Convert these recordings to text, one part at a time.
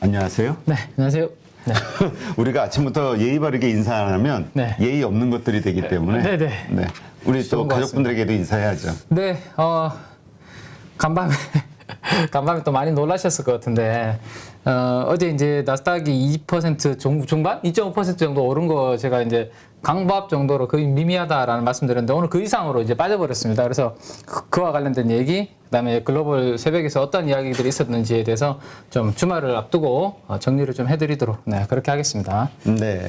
안녕하세요. 네, 안녕하세요. 네. 우리가 아침부터 예의 바르게 인사 안 하면 네. 예의 없는 것들이 되기 때문에 네네. 네. 우리 또 좋은 것 가족분들에게도 인사해야죠. 네, 간밤에, 간밤에 또 많이 놀라셨을 것 같은데, 어제 이제 나스닥이 2% 중반? 2.5% 정도 오른 거 제가 이제 강보합 정도로 거의 미미하다라는 말씀 드렸는데, 오늘 그 이상으로 이제 빠져버렸습니다. 그래서 그와 관련된 얘기, 그 다음에 글로벌 새벽에서 어떤 이야기들이 있었는지에 대해서 좀 주말을 앞두고 정리를 좀 해드리도록, 네, 그렇게 하겠습니다. 네.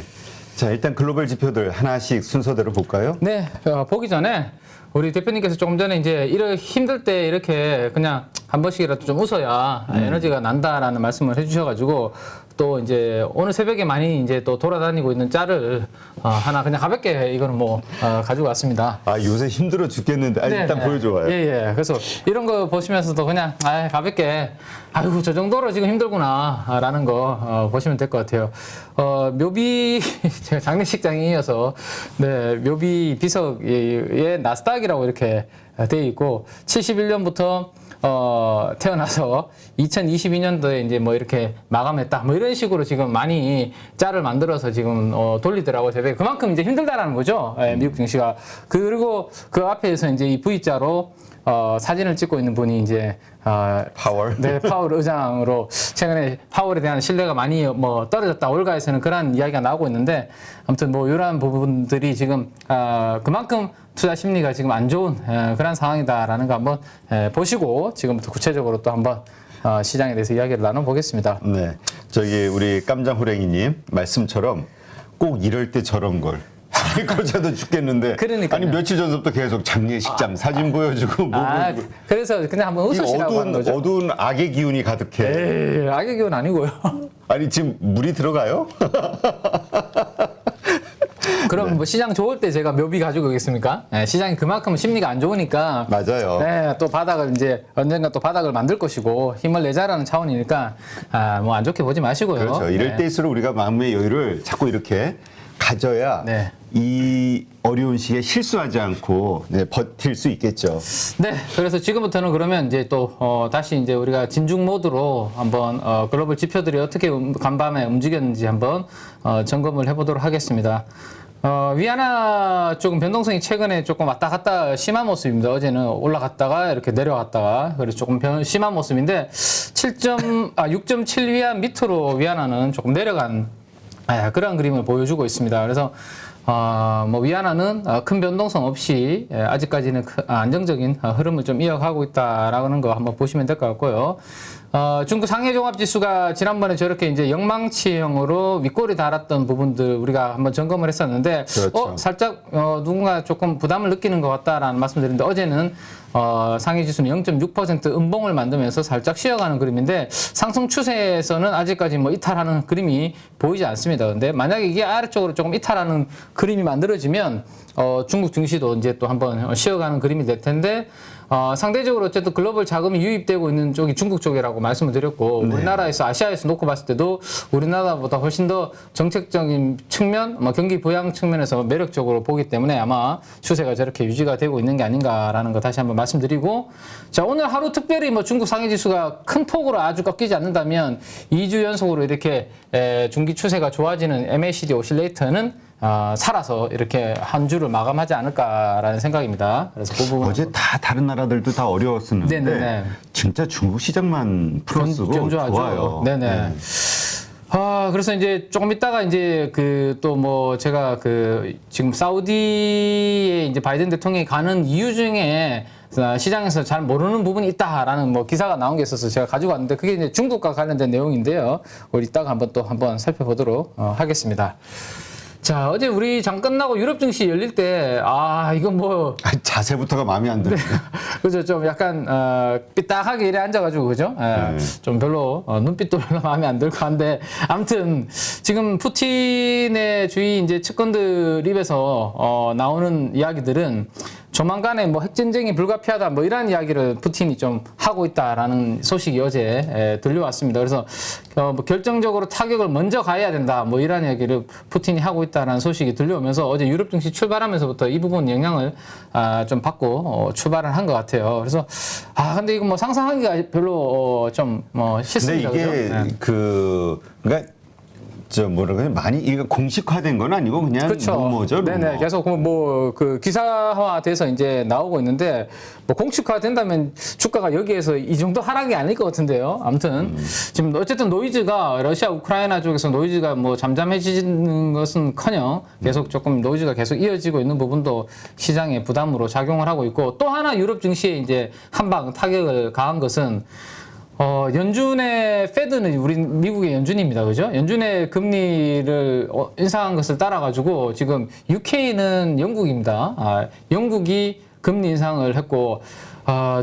자, 일단 글로벌 지표들 하나씩 순서대로 볼까요? 네, 보기 전에 우리 대표님께서 조금 전에 이제 이렇게 힘들 때 이렇게 그냥 한 번씩이라도 좀 웃어야 에너지가 난다라는 말씀을 해주셔가지고 또 이제 오늘 새벽에 많이 이제 또 돌아다니고 있는 짤을 하나 그냥 가볍게 이거는 뭐 가지고 왔습니다. 아, 요새 힘들어 죽겠는데. 아, 네, 일단 네. 보여줘봐요. 예, 예. 그래서 이런 거 보시면서도 그냥 가볍게 아이고 저 정도로 지금 힘들구나 라는 거 보시면 될 것 같아요. 묘비 제가 장례식장에 이어서 네, 묘비 비석의 나스닥이라고 이렇게 되어 있고 71년부터 태어나서 2022년도에 이제 뭐 이렇게 마감했다. 뭐 이런 식으로 지금 많이 짤을 만들어서 지금 돌리더라고요. 새벽에. 그만큼 이제 힘들다라는 거죠. 예, 미국 증시가. 그리고 그 앞에서 이제 이 V자로 사진을 찍고 있는 분이 이제 파월. 네, 파월 의장으로 최근에 파월에 대한 신뢰가 많이 뭐 떨어졌다. 올가에서는 그런 이야기가 나오고 있는데 아무튼 뭐 이러한 부분들이 지금 그만큼 투자 심리가 지금 안 좋은 그런 상황이다라는 거 한번 보시고 지금부터 구체적으로 또 한번 시장에 대해서 이야기를 나눠보겠습니다. 네. 저기 우리 깜장호랭이님 말씀처럼 꼭 이럴 때 저런 걸. 그러자도 죽겠는데. 그러니까요. 아니 며칠 전부터 계속 장례식장 사진 보여주고 뭐 보여주고. 그래서 그냥 한번 이 웃으시라고 하는 거죠. 어두운 악의 기운이 가득해. 에이, 악의 기운 아니고요. 아니 지금 물이 들어가요? 그럼 뭐 시장 좋을 때 제가 묘비 가지고 오겠습니까? 네, 시장이 그만큼 심리가 안 좋으니까. 맞아요. 네, 또 바닥을 이제 언젠가 또 바닥을 만들 것이고 힘을 내자라는 차원이니까 뭐 안 좋게 보지 마시고요. 그렇죠. 이럴 네. 때일수록 우리가 마음의 여유를 자꾸 이렇게 가져야 네. 이 어려운 시기에 실수하지 않고 네, 버틸 수 있겠죠. 네, 그래서 지금부터는 그러면 이제 또 다시 이제 우리가 진중 모드로 한번 글로벌 지표들이 어떻게 간밤에 움직였는지 한번 점검을 해보도록 하겠습니다. 위안화 조금 변동성이 최근에 조금 왔다 갔다 심한 모습입니다. 어제는 올라갔다가 이렇게 내려갔다가 그래서 조금 심한 모습인데 6.7 위안 밑으로 위안화는 조금 내려간 그런 그림을 보여주고 있습니다. 그래서 뭐 위안화는 큰 변동성 없이 아직까지는 안정적인 흐름을 좀 이어가고 있다라는 거 한번 보시면 될 것 같고요. 중국 상해종합지수가 지난번에 저렇게 이제 영망치형으로 윗골이 달았던 부분들 우리가 한번 점검을 했었는데, 그렇죠. 살짝 누군가 조금 부담을 느끼는 것 같다라는 말씀드렸는데 어제는 상해지수는 0.6% 음봉을 만들면서 살짝 쉬어가는 그림인데 상승 추세에서는 아직까지 뭐 이탈하는 그림이 보이지 않습니다. 근데 만약에 이게 아래쪽으로 조금 이탈하는 그림이 만들어지면 중국 증시도 이제 또 한번 쉬어가는 그림이 될 텐데 상대적으로 어쨌든 글로벌 자금이 유입되고 있는 쪽이 중국 쪽이라고 말씀을 드렸고 네. 우리나라에서 아시아에서 놓고 봤을 때도 우리나라보다 훨씬 더 정책적인 측면, 경기 부양 측면에서 매력적으로 보기 때문에 아마 추세가 저렇게 유지가 되고 있는 게 아닌가라는 거 다시 한번 말씀드리고, 자, 오늘 하루 특별히 뭐 중국 상해지수가 큰 폭으로 아주 꺾이지 않는다면 2주 연속으로 이렇게 중기 추세가 좋아지는 MACD 오실레이터는 살아서 이렇게 한 주를 마감하지 않을까라는 생각입니다. 그래서 그 부분 어제 다 다른 나라들도 다 어려웠었는데 네네네. 진짜 중국 시장만 플러스고 견조하죠. 좋아요. 네네. 네. 그래서 이제 조금 있다가 이제 또 뭐 제가 지금 사우디에 이제 바이든 대통령이 가는 이유 중에 시장에서 잘 모르는 부분이 있다라는 뭐 기사가 나온 게 있어서 제가 가지고 왔는데 그게 이제 중국과 관련된 내용인데요. 우리 이따가 한번 살펴보도록 하겠습니다. 자, 어제 우리 장 끝나고 유럽 증시 열릴 때, 이건 뭐. 자세부터가 마음에 안 드네. 그죠. 좀 약간, 삐딱하게 이래 앉아가지고, 그죠? 좀 별로, 눈빛도 별로 마음에 안 들고 한데, 아무튼, 지금 푸틴의 주위 이제 측근들 입에서, 나오는 이야기들은, 조만간에 뭐 핵전쟁이 불가피하다 뭐 이런 이야기를 푸틴이 좀 하고 있다라는 소식이 어제 들려왔습니다. 그래서 뭐 결정적으로 타격을 먼저 가해야 된다 뭐 이런 이야기를 푸틴이 하고 있다라는 소식이 들려오면서 어제 유럽 증시 출발하면서부터 이 부분 영향을 좀 받고 출발을 한 것 같아요. 그래서 근데 이거 뭐 상상하기가 별로 좀 뭐 싫습니다. 근데 이게 그죠? 그러니까 뭐라 그래 많이 이거 공식화된 건 아니고 그냥 그렇죠. 루머죠. 루머. 네네. 계속 뭐 그 기사화돼서 이제 나오고 있는데 뭐 공식화된다면 주가가 여기에서 이 정도 하락이 아닐 것 같은데요. 아무튼 지금 어쨌든 노이즈가 러시아 우크라이나 쪽에서 노이즈가 뭐 잠잠해지는 것은커녕 계속 조금 노이즈가 계속 이어지고 있는 부분도 시장에 부담으로 작용을 하고 있고 또 하나 유럽 증시에 이제 한방 타격을 가한 것은. 연준의 페드는 우리 미국의 연준입니다. 그죠? 연준의 금리를 인상한 것을 따라가지고 지금 UK는 영국입니다. 영국이 금리 인상을 했고,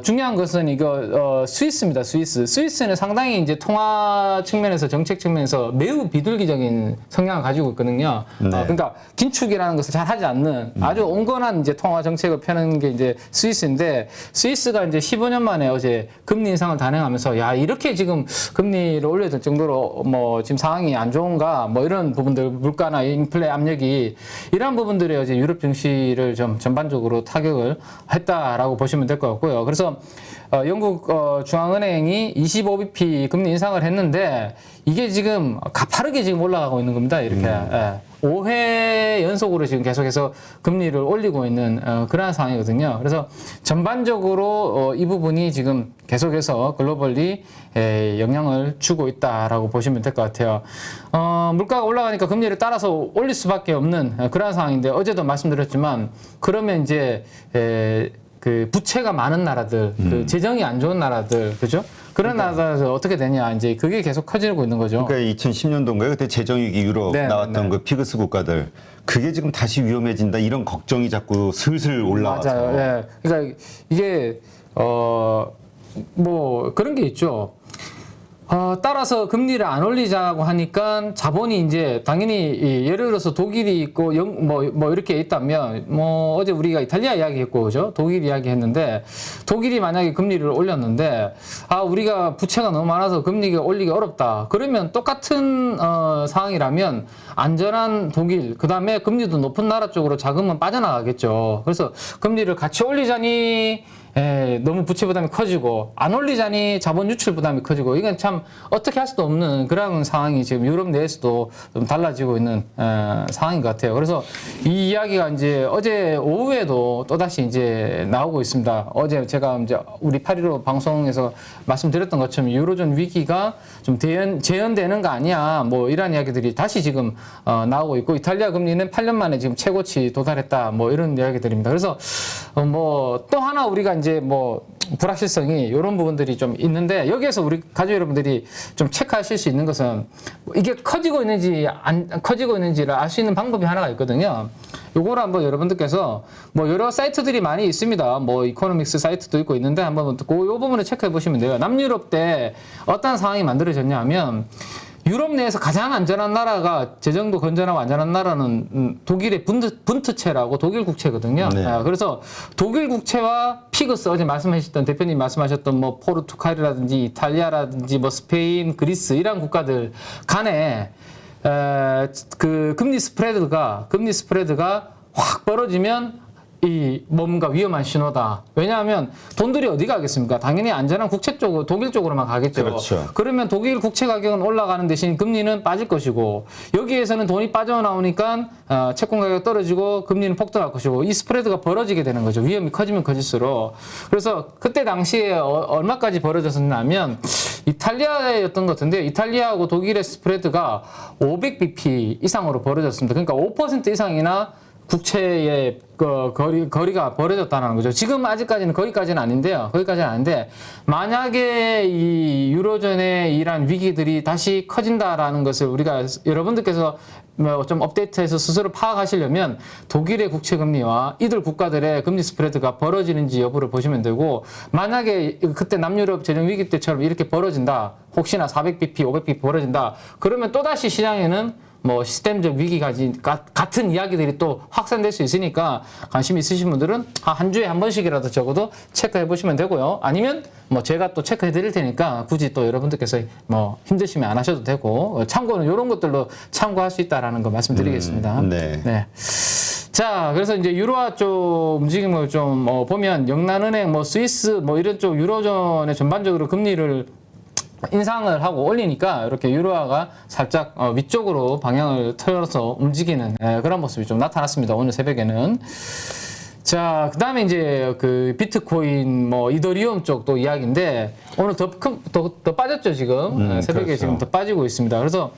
중요한 것은 이거, 스위스입니다. 스위스는 상당히 이제 통화 측면에서 정책 측면에서 매우 비둘기적인 성향을 가지고 있거든요. 네. 그러니까 긴축이라는 것을 잘 하지 않는 아주 온건한 이제 통화 정책을 펴는 게 이제 스위스인데 스위스가 이제 15년 만에 어제 금리 인상을 단행하면서 야, 이렇게 지금 금리를 올려야 될 정도로 뭐 지금 상황이 안 좋은가 뭐 이런 부분들 물가나 인플레 압력이 이런 부분들이 어제 유럽 증시를 좀 전반적으로 타격을 했다라고 보시면 될 것 같고요. 그래서 영국 중앙은행이 25bp 금리 인상을 했는데 이게 지금 가파르게 지금 올라가고 있는 겁니다. 이렇게 5회 연속으로 지금 계속해서 금리를 올리고 있는 그러한 상황이거든요. 그래서 전반적으로 이 부분이 지금 계속해서 글로벌리 영향을 주고 있다라고 보시면 될 것 같아요. 물가가 올라가니까 금리를 따라서 올릴 수밖에 없는 그러한 상황인데 어제도 말씀드렸지만 그러면 이제 그 부채가 많은 나라들, 그 재정이 안 좋은 나라들, 그죠? 그런 나라에서 어떻게 되냐, 이제 그게 계속 커지고 있는 거죠. 그러니까 2010년도인가요? 그때 재정위기 유럽 네, 나왔던 네. 그 피그스 국가들 그게 지금 다시 위험해진다 이런 걱정이 자꾸 슬슬 올라와서. 맞아요. 예. 그러니까 이게 뭐 그런 게 있죠. 따라서 금리를 안 올리자고 하니까 자본이 이제 당연히 예를 들어서 독일이 있고 뭐 이렇게 있다면 뭐 어제 우리가 이탈리아 이야기했고 그죠? 독일 이야기했는데 독일이 만약에 금리를 올렸는데 우리가 부채가 너무 많아서 금리가 올리기 어렵다. 그러면 똑같은 상황이라면 안전한 독일 그다음에 금리도 높은 나라 쪽으로 자금은 빠져나가겠죠. 그래서 금리를 같이 올리자니 너무 부채 부담이 커지고 안 올리자니 자본 유출 부담이 커지고 이건 참 어떻게 할 수도 없는 그런 상황이 지금 유럽 내에서도 좀 달라지고 있는 상황인 것 같아요. 그래서 이 이야기가 이제 어제 오후에도 또다시 이제 나오고 있습니다. 어제 제가 이제 우리 8.15 방송에서 말씀드렸던 것처럼 유로존 위기가 좀 재현되는 거 아니야 뭐 이런 이야기들이 다시 지금 나오고 있고 이탈리아 금리는 8년 만에 지금 최고치 도달했다 뭐 이런 이야기들입니다. 그래서 뭐 또 하나 우리가 이제 뭐 불확실성이 이런 부분들이 좀 있는데 여기에서 우리 가족 여러분들이 좀 체크하실 수 있는 것은 이게 커지고 있는지 안 커지고 있는지를 알 수 있는 방법이 하나가 있거든요. 요거를 한번 여러분들께서 뭐 여러 사이트들이 많이 있습니다. 뭐 이코노믹스 사이트도 있고 있는데 한번 요 부분을 체크해 보시면 돼요. 남유럽 때 어떤 상황이 만들어졌냐 하면 유럽 내에서 가장 안전한 나라가 재정도 건전하고 안전한 나라는 독일의 분트체라고 독일 국채거든요. 네. 그래서 독일 국채와 피그스 어제 말씀하셨던 대표님 말씀하셨던 뭐 포르투갈이라든지 이탈리아라든지 뭐 스페인, 그리스 이런 국가들 간에 그 금리 스프레드가 확 벌어지면 이 뭔가 위험한 신호다. 왜냐하면 돈들이 어디 가겠습니까? 당연히 안전한 국채 쪽으로 독일 쪽으로만 가겠죠. 그렇죠. 그러면 독일 국채 가격은 올라가는 대신 금리는 빠질 것이고 여기에서는 돈이 빠져나오니까 채권 가격 떨어지고 금리는 폭등할 것이고 이 스프레드가 벌어지게 되는 거죠. 위험이 커지면 커질수록. 그래서 그때 당시에 얼마까지 벌어졌었냐면 이탈리아였던 것 같은데요. 이탈리아하고 독일의 스프레드가 500bp 이상으로 벌어졌습니다. 그러니까 5% 이상이나 국채의 거리가 벌어졌다는 거죠. 지금 아직까지는 거기까지는 아닌데요. 거기까지는 아닌데 만약에 이 유로존의 이러한 위기들이 다시 커진다라는 것을 우리가 여러분들께서 좀 업데이트해서 스스로 파악하시려면 독일의 국채 금리와 이들 국가들의 금리 스프레드가 벌어지는지 여부를 보시면 되고 만약에 그때 남유럽 재정 위기 때처럼 이렇게 벌어진다. 혹시나 400bp, 500bp 벌어진다. 그러면 또다시 시장에는 뭐 시스템적 위기까지 같은 이야기들이 또 확산될 수 있으니까 관심 있으신 분들은 한 주에 한 번씩이라도 적어도 체크해 보시면 되고요. 아니면 뭐 제가 또 체크해 드릴 테니까 굳이 또 여러분들께서 뭐 힘드시면 안 하셔도 되고 참고는 이런 것들로 참고할 수 있다라는 거 말씀드리겠습니다. 네. 네. 자, 그래서 이제 유로화 쪽 움직임을 좀 보면 영란은행, 뭐 스위스, 뭐 이런 쪽 유로존의 전반적으로 금리를 인상을 하고 올리니까 이렇게 유로화가 살짝 위쪽으로 방향을 틀어서 움직이는 그런 모습이 좀 나타났습니다. 오늘 새벽에는. 자, 그 다음에 이제 그 비트코인, 뭐 이더리움 쪽도 이야기인데 오늘 더 빠졌죠, 지금. 새벽에 그렇죠. 지금 더 빠지고 있습니다. 그래서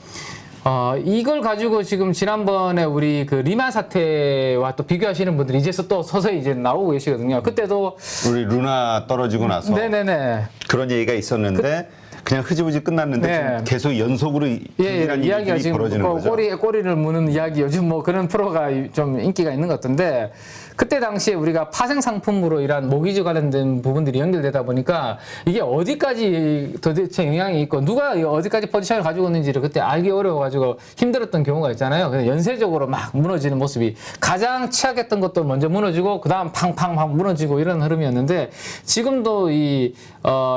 이걸 가지고 지금 지난번에 우리 그 리만 사태와 또 비교하시는 분들이 이제서 또 서서히 이제 나오고 계시거든요. 그때도 우리 루나 떨어지고 나서 네네네. 그런 얘기가 있었는데 그냥 흐지부지 끝났는데 네. 지금 계속 연속으로 불길한 이야기가 일이 지금 벌어지는 거죠. 꼬리를 무는 이야기 요즘 뭐 그런 프로가 좀 인기가 있는 것 같은데 그때 당시에 우리가 파생 상품으로 이런 모기지 관련된 부분들이 연결되다 보니까 이게 어디까지 도대체 영향이 있고 누가 어디까지 포지션을 가지고 있는지를 그때 알기 어려워가지고 힘들었던 경우가 있잖아요. 그래서 연쇄적으로 막 무너지는 모습이 가장 취약했던 것도 먼저 무너지고 그 다음 팡팡 무너지고 이런 흐름이었는데 지금도 이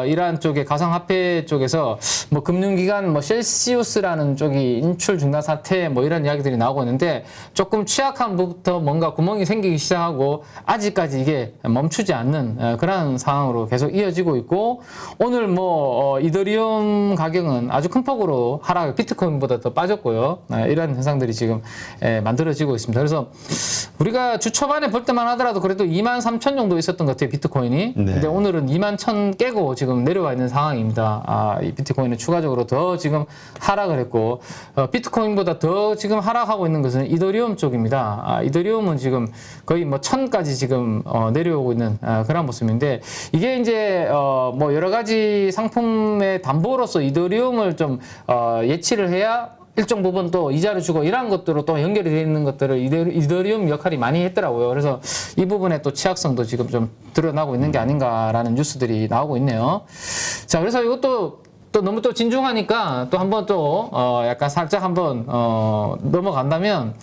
이란 쪽의 가상화폐 쪽에서 뭐 금융기관 뭐 셀시우스라는 쪽이 인출 중단 사태 뭐 이런 이야기들이 나오고 있는데 조금 취약한 부분부터 뭔가 구멍이 생기기 시작하고 아직까지 이게 멈추지 않는 그런 상황으로 계속 이어지고 있고 오늘 뭐 이더리움 가격은 아주 큰 폭으로 하락 비트코인보다 더 빠졌고요. 이런 현상들이 지금 만들어지고 있습니다. 그래서 우리가 주 초반에 볼 때만 하더라도 그래도 23,000 정도 있었던 것 같아요. 비트코인이. 네. 근데 오늘은 21,000 깨고 지금 내려와 있는 상황입니다. 이 비트코인은 추가적으로 더 지금 하락을 했고 비트코인보다 더 지금 하락하고 있는 것은 이더리움 쪽입니다. 이더리움은 지금 거의 뭐 1000까지 지금 내려오고 있는 그런 모습인데 이게 이제 뭐 여러 가지 상품의 담보로서 이더리움을 좀 예치를 해야 일정 부분 또 이자를 주고 이러한 것들로 또 연결이 되어 있는 것들을 이더리움 역할이 많이 했더라고요. 그래서 이 부분에 또 취약성도 지금 좀 드러나고 있는 게 아닌가라는 뉴스들이 나오고 있네요. 자, 그래서 이것도 또 너무 또 진중하니까 또 한번 또 약간 살짝 한번 넘어간다면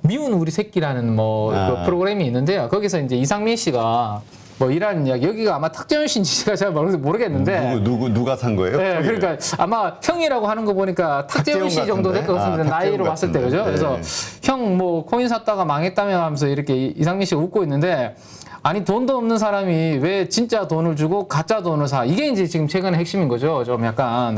미운 우리 새끼라는 뭐 그 프로그램이 있는데요. 거기서 이제 이상민 씨가 뭐 이런 이야기 여기가 아마 탁재훈 씨인지가 잘 모르겠는데 누가 산 거예요? 네, 그러니까 아마 형이라고 하는 거 보니까 탁재훈 씨 정도 될 것 같은데 나이로 봤을 때 그죠? 네. 그래서 형 뭐 코인 샀다가 망했다며 하면서 이렇게 이상민 씨가 웃고 있는데 아니 돈도 없는 사람이 왜 진짜 돈을 주고 가짜 돈을 사? 이게 이제 지금 최근의 핵심인 거죠. 좀 약간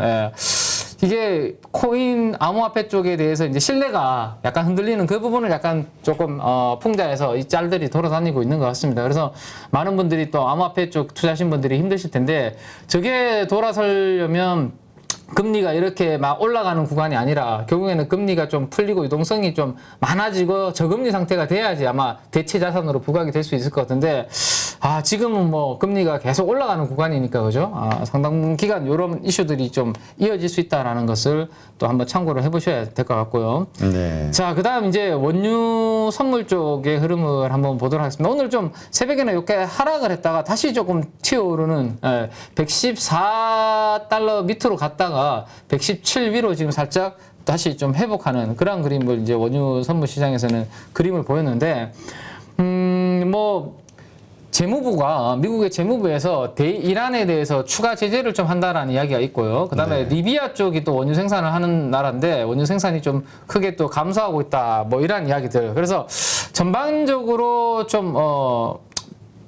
이게 코인 암호화폐 쪽에 대해서 이제 신뢰가 약간 흔들리는 그 부분을 약간 조금 풍자해서 이 짤들이 돌아다니고 있는 것 같습니다. 그래서 많은 분들이 또 암호화폐 쪽 투자하신 분들이 힘드실 텐데 저게 돌아서려면 금리가 이렇게 막 올라가는 구간이 아니라 결국에는 금리가 좀 풀리고 유동성이 좀 많아지고 저금리 상태가 돼야지 아마 대체 자산으로 부각이 될 수 있을 것 같은데 지금은 뭐 금리가 계속 올라가는 구간이니까 그죠? 상당 기간 이런 이슈들이 좀 이어질 수 있다라는 것을 또 한번 참고를 해보셔야 될 것 같고요. 네. 자, 그다음 이제 원유 선물 쪽의 흐름을 한번 보도록 하겠습니다. 오늘 좀 새벽에는 이렇게 하락을 했다가 다시 조금 튀어오르는 114달러 밑으로 갔다가 117 위로 지금 살짝 다시 좀 회복하는 그런 그림을 이제 원유 선물 시장에서는 그림을 보였는데 뭐 재무부가 미국의 재무부에서 이란에 대해서 추가 제재를 좀 한다라는 이야기가 있고요. 그다음에 리비아 쪽이 또 원유 생산을 하는 나라인데 원유 생산이 좀 크게 또 감소하고 있다. 뭐 이런 이야기들. 그래서 전반적으로 좀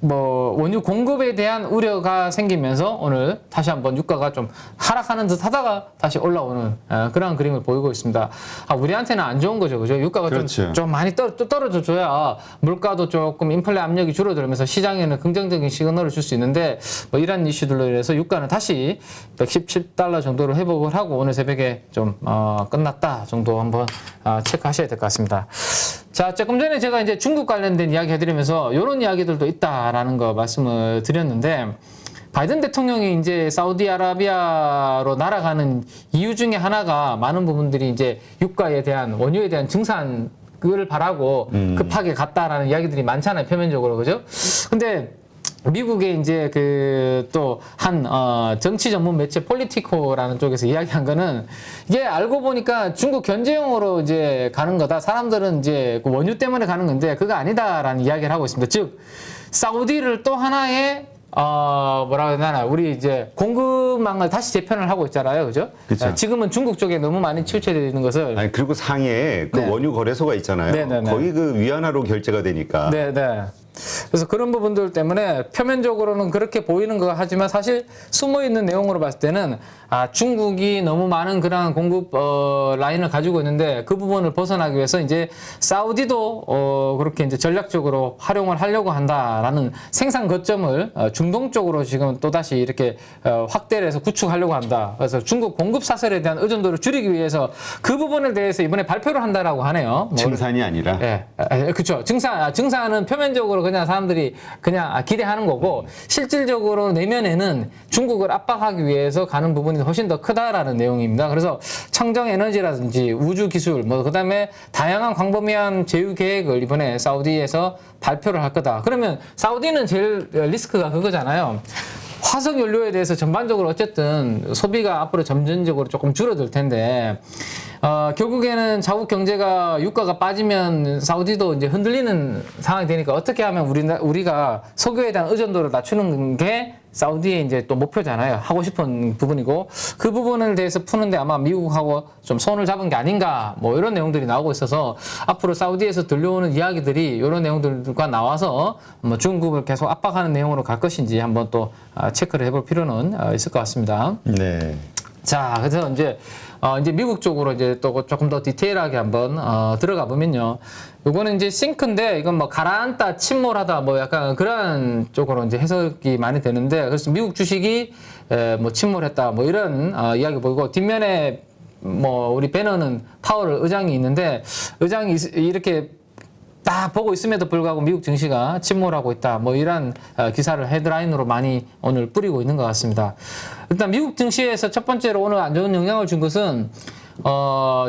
뭐 원유 공급에 대한 우려가 생기면서 오늘 다시 한번 유가가 좀 하락하는 듯 하다가 다시 올라오는 그런 그림을 보이고 있습니다. 우리한테는 안 좋은 거죠. 그죠? 유가가 그렇죠. 좀 많이 떨어져 줘야 물가도 조금 인플레 압력이 줄어들면서 시장에는 긍정적인 시그널을 줄 수 있는데 뭐 이런 이슈들로 인해서 유가는 다시 117달러 정도로 회복을 하고 오늘 새벽에 좀 끝났다 정도 한번 체크하셔야 될 것 같습니다. 자, 조금 전에 제가 이제 중국 관련된 이야기 해드리면서 이런 이야기들도 있다라는 거 말씀을 드렸는데 바이든 대통령이 이제 사우디아라비아로 날아가는 이유 중에 하나가 많은 부분들이 이제 유가에 대한 원유에 대한 증산을 바라고 급하게 갔다라는 이야기들이 많잖아요, 표면적으로. 그죠? 근데 미국의 이제 그 또 한 정치 전문 매체 폴리티코라는 쪽에서 이야기한 거는 이게 알고 보니까 중국 견제용으로 이제 가는 거다. 사람들은 이제 그 원유 때문에 가는 건데 그거 아니다라는 이야기를 하고 있습니다. 즉 사우디를 또 하나의 뭐라고 해야 되나, 우리 이제 공급망을 다시 재편을 하고 있잖아요. 그죠? 그쵸. 지금은 중국 쪽에 너무 많이 치우쳐져 있는 것을. 아니 그리고 상해에 그 네. 원유 거래소가 있잖아요. 네네네. 거의 그 위안화로 결제가 되니까. 네네. 그래서 그런 부분들 때문에 표면적으로는 그렇게 보이는 거 하지만 사실 숨어 있는 내용으로 봤을 때는 중국이 너무 많은 그런 공급 라인을 가지고 있는데 그 부분을 벗어나기 위해서 이제 사우디도 그렇게 이제 전략적으로 활용을 하려고 한다라는 생산 거점을 중동 쪽으로 지금 또 다시 이렇게 확대를 해서 구축하려고 한다. 그래서 중국 공급 사슬에 대한 의존도를 줄이기 위해서 그 부분에 대해서 이번에 발표를 한다라고 하네요. 뭐 증산이 아니라. 예, 그렇죠. 증산은 표면적으로 그냥 사람들이 그냥 기대하는 거고 실질적으로 내면에는 중국을 압박하기 위해서 가는 부분이 훨씬 더 크다라는 내용입니다. 그래서 청정 에너지라든지 우주 기술, 뭐 그다음에 다양한 광범위한 제휴 계획을 이번에 사우디에서 발표를 할 거다. 그러면 사우디는 제일 리스크가 그거잖아요. 화석 연료에 대해서 전반적으로 어쨌든 소비가 앞으로 점진적으로 조금 줄어들 텐데, 결국에는 자국 경제가 유가가 빠지면 사우디도 이제 흔들리는 상황이 되니까 어떻게 하면 우리가 석유에 대한 의존도를 낮추는 게 사우디의 이제 또 목표잖아요. 하고 싶은 부분이고, 그 부분에 대해서 푸는데 아마 미국하고 좀 손을 잡은 게 아닌가, 뭐 이런 내용들이 나오고 있어서 앞으로 사우디에서 들려오는 이야기들이 이런 내용들과 나와서 뭐 중국을 계속 압박하는 내용으로 갈 것인지 한번 또 체크를 해볼 필요는 있을 것 같습니다. 네. 자, 그래서 이제 미국 쪽으로 이제 또 조금 더 디테일하게 한번 들어가 보면요. 요거는 이제 싱크인데 이건 뭐 가라앉다, 침몰하다 뭐 약간 그런 쪽으로 이제 해석이 많이 되는데, 그래서 미국 주식이 뭐 침몰했다 뭐 이런 이야기 보이고, 뒷면에 뭐 우리 배너는 파월 의장이 있는데 의장이 이렇게 딱 보고 있음에도 불구하고 미국 증시가 침몰하고 있다. 뭐 이런 기사를 헤드라인으로 많이 오늘 뿌리고 있는 것 같습니다. 일단 미국 증시에서 첫 번째로 오늘 안 좋은 영향을 준 것은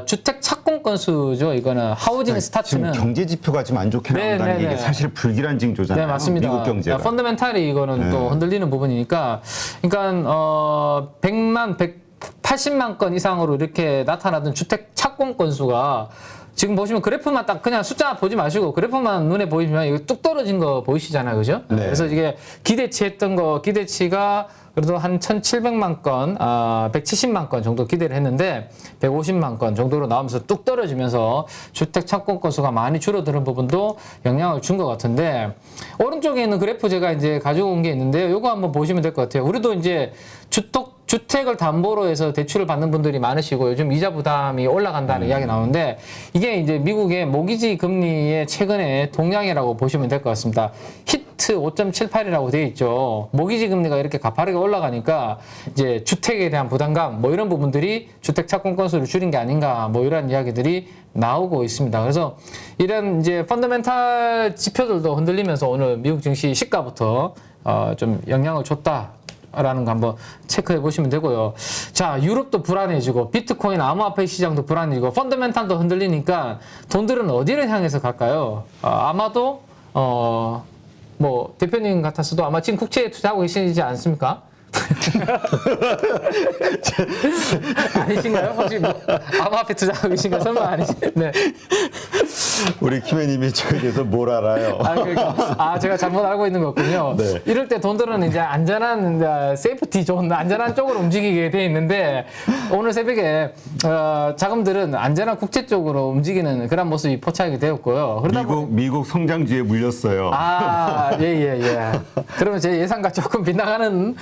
주택 착공 건수죠. 이거는 하우징 스타트는 지금 경제 지표가 좀 안 좋게 나온다는 게 이게 사실 불길한 징조잖아요. 네, 맞습니다. 미국 경제가. 펀더멘탈이 이거는 또 흔들리는 부분이니까, 그러니까 180만 건 이상으로 이렇게 나타나던 주택 착공 건수가 지금 보시면 그래프만 딱 그냥 숫자 보지 마시고 그래프만 눈에 보이시면 이거 뚝 떨어진 거 보이시잖아요. 그죠? 네. 그래서 이게 기대치 했던 거, 기대치가 그래도 한 1,700만 건, 170만 건 정도 기대를 했는데 150만 건 정도로 나오면서 뚝 떨어지면서 주택 착공 건수가 많이 줄어드는 부분도 영향을 준 것 같은데, 오른쪽에 있는 그래프 제가 이제 가지고 온 게 있는데요. 요거 한번 보시면 될 것 같아요. 우리도 이제 주택을 담보로 해서 대출을 받는 분들이 많으시고 요즘 이자 부담이 올라간다는 이야기 나오는데, 이게 이제 미국의 모기지 금리의 최근의 동향이라고 보시면 될 것 같습니다. 히트 5.78이라고 되어 있죠. 모기지 금리가 이렇게 가파르게 올라가니까 이제 주택에 대한 부담감 뭐 이런 부분들이 주택 착공 건수를 줄인 게 아닌가 뭐 이런 이야기들이 나오고 있습니다. 그래서 이런 이제 펀더멘탈 지표들도 흔들리면서 오늘 미국 증시 시가부터 좀 영향을 줬다. 라는 거 한번 체크해 보시면 되고요. 자, 유럽도 불안해지고 비트코인 암호화폐 시장도 불안해지고 펀더멘탈도 흔들리니까 돈들은 어디를 향해서 갈까요? 아마도 뭐 대표님 같아서도 아마 지금 국채에 투자하고 계시지 않습니까? 아니신가요? 혹시 뭐 암호화폐 투자하고 계신가? 설마 아니시? 네. 우리 키메님이 저에 대해서 뭘 알아요? 그러니까, 제가 잘못 알고 있는 거군요. 네. 이럴 때 돈들은 이제 안전한, 세이프티 좋은 안전한 쪽으로 움직이게 돼 있는데, 오늘 새벽에, 자금들은 안전한 국채 쪽으로 움직이는 그런 모습이 포착이 되었고요. 그러다 미국 성장주에 물렸어요. 예. 그러면 제 예상과 조금 빗나가는,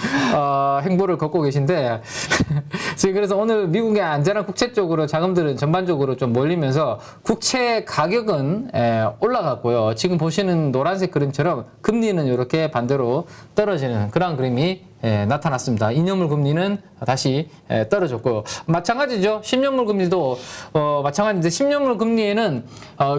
행보를 걷고 계신데, 지금 그래서 오늘 미국의 안전한 국채 쪽으로 자금들은 전반적으로 좀 몰리면서 국채 가격은 올라갔고요. 지금 보시는 노란색 그림처럼 금리는 이렇게 반대로 떨어지는 그런 그림이 나타났습니다. 2년물 금리는 다시 떨어졌고요. 마찬가지죠. 10년물 금리도 마찬가지인데 10년물 금리에는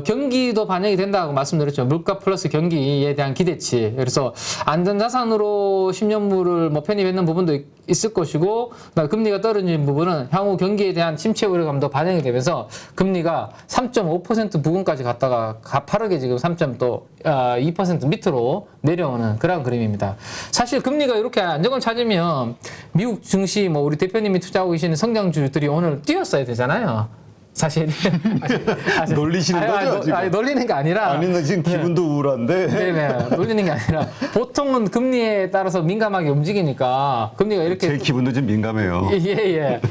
경기도 반영이 된다고 말씀드렸죠. 물가 플러스 경기에 대한 기대치. 그래서 안전자산으로 10년물을 뭐 편입했는 부분도 있을 것이고, 금리가 떨어진 부분은 향후 경기에 대한 침체 우려감도 반영이 되면서 금리가 3.5% 부근까지 갔다가 가파르게 지금 3.2% 밑으로 내려오는 그런 그림입니다. 사실 금리가 이렇게 안정을 찾으면 미국 증시 뭐 우리 대표님이 투자하고 계시는 성장주들이 오늘 뛰었어야 되잖아요. 사실 놀리시는 거죠, 지금? 놀리는 게 아니라 아니, 나 지금 기분도 우울한데. 네네 놀리는 게 아니라 보통은 금리에 따라서 민감하게 움직이니까 금리가 이렇게 제 기분도 좀 민감해요. 예예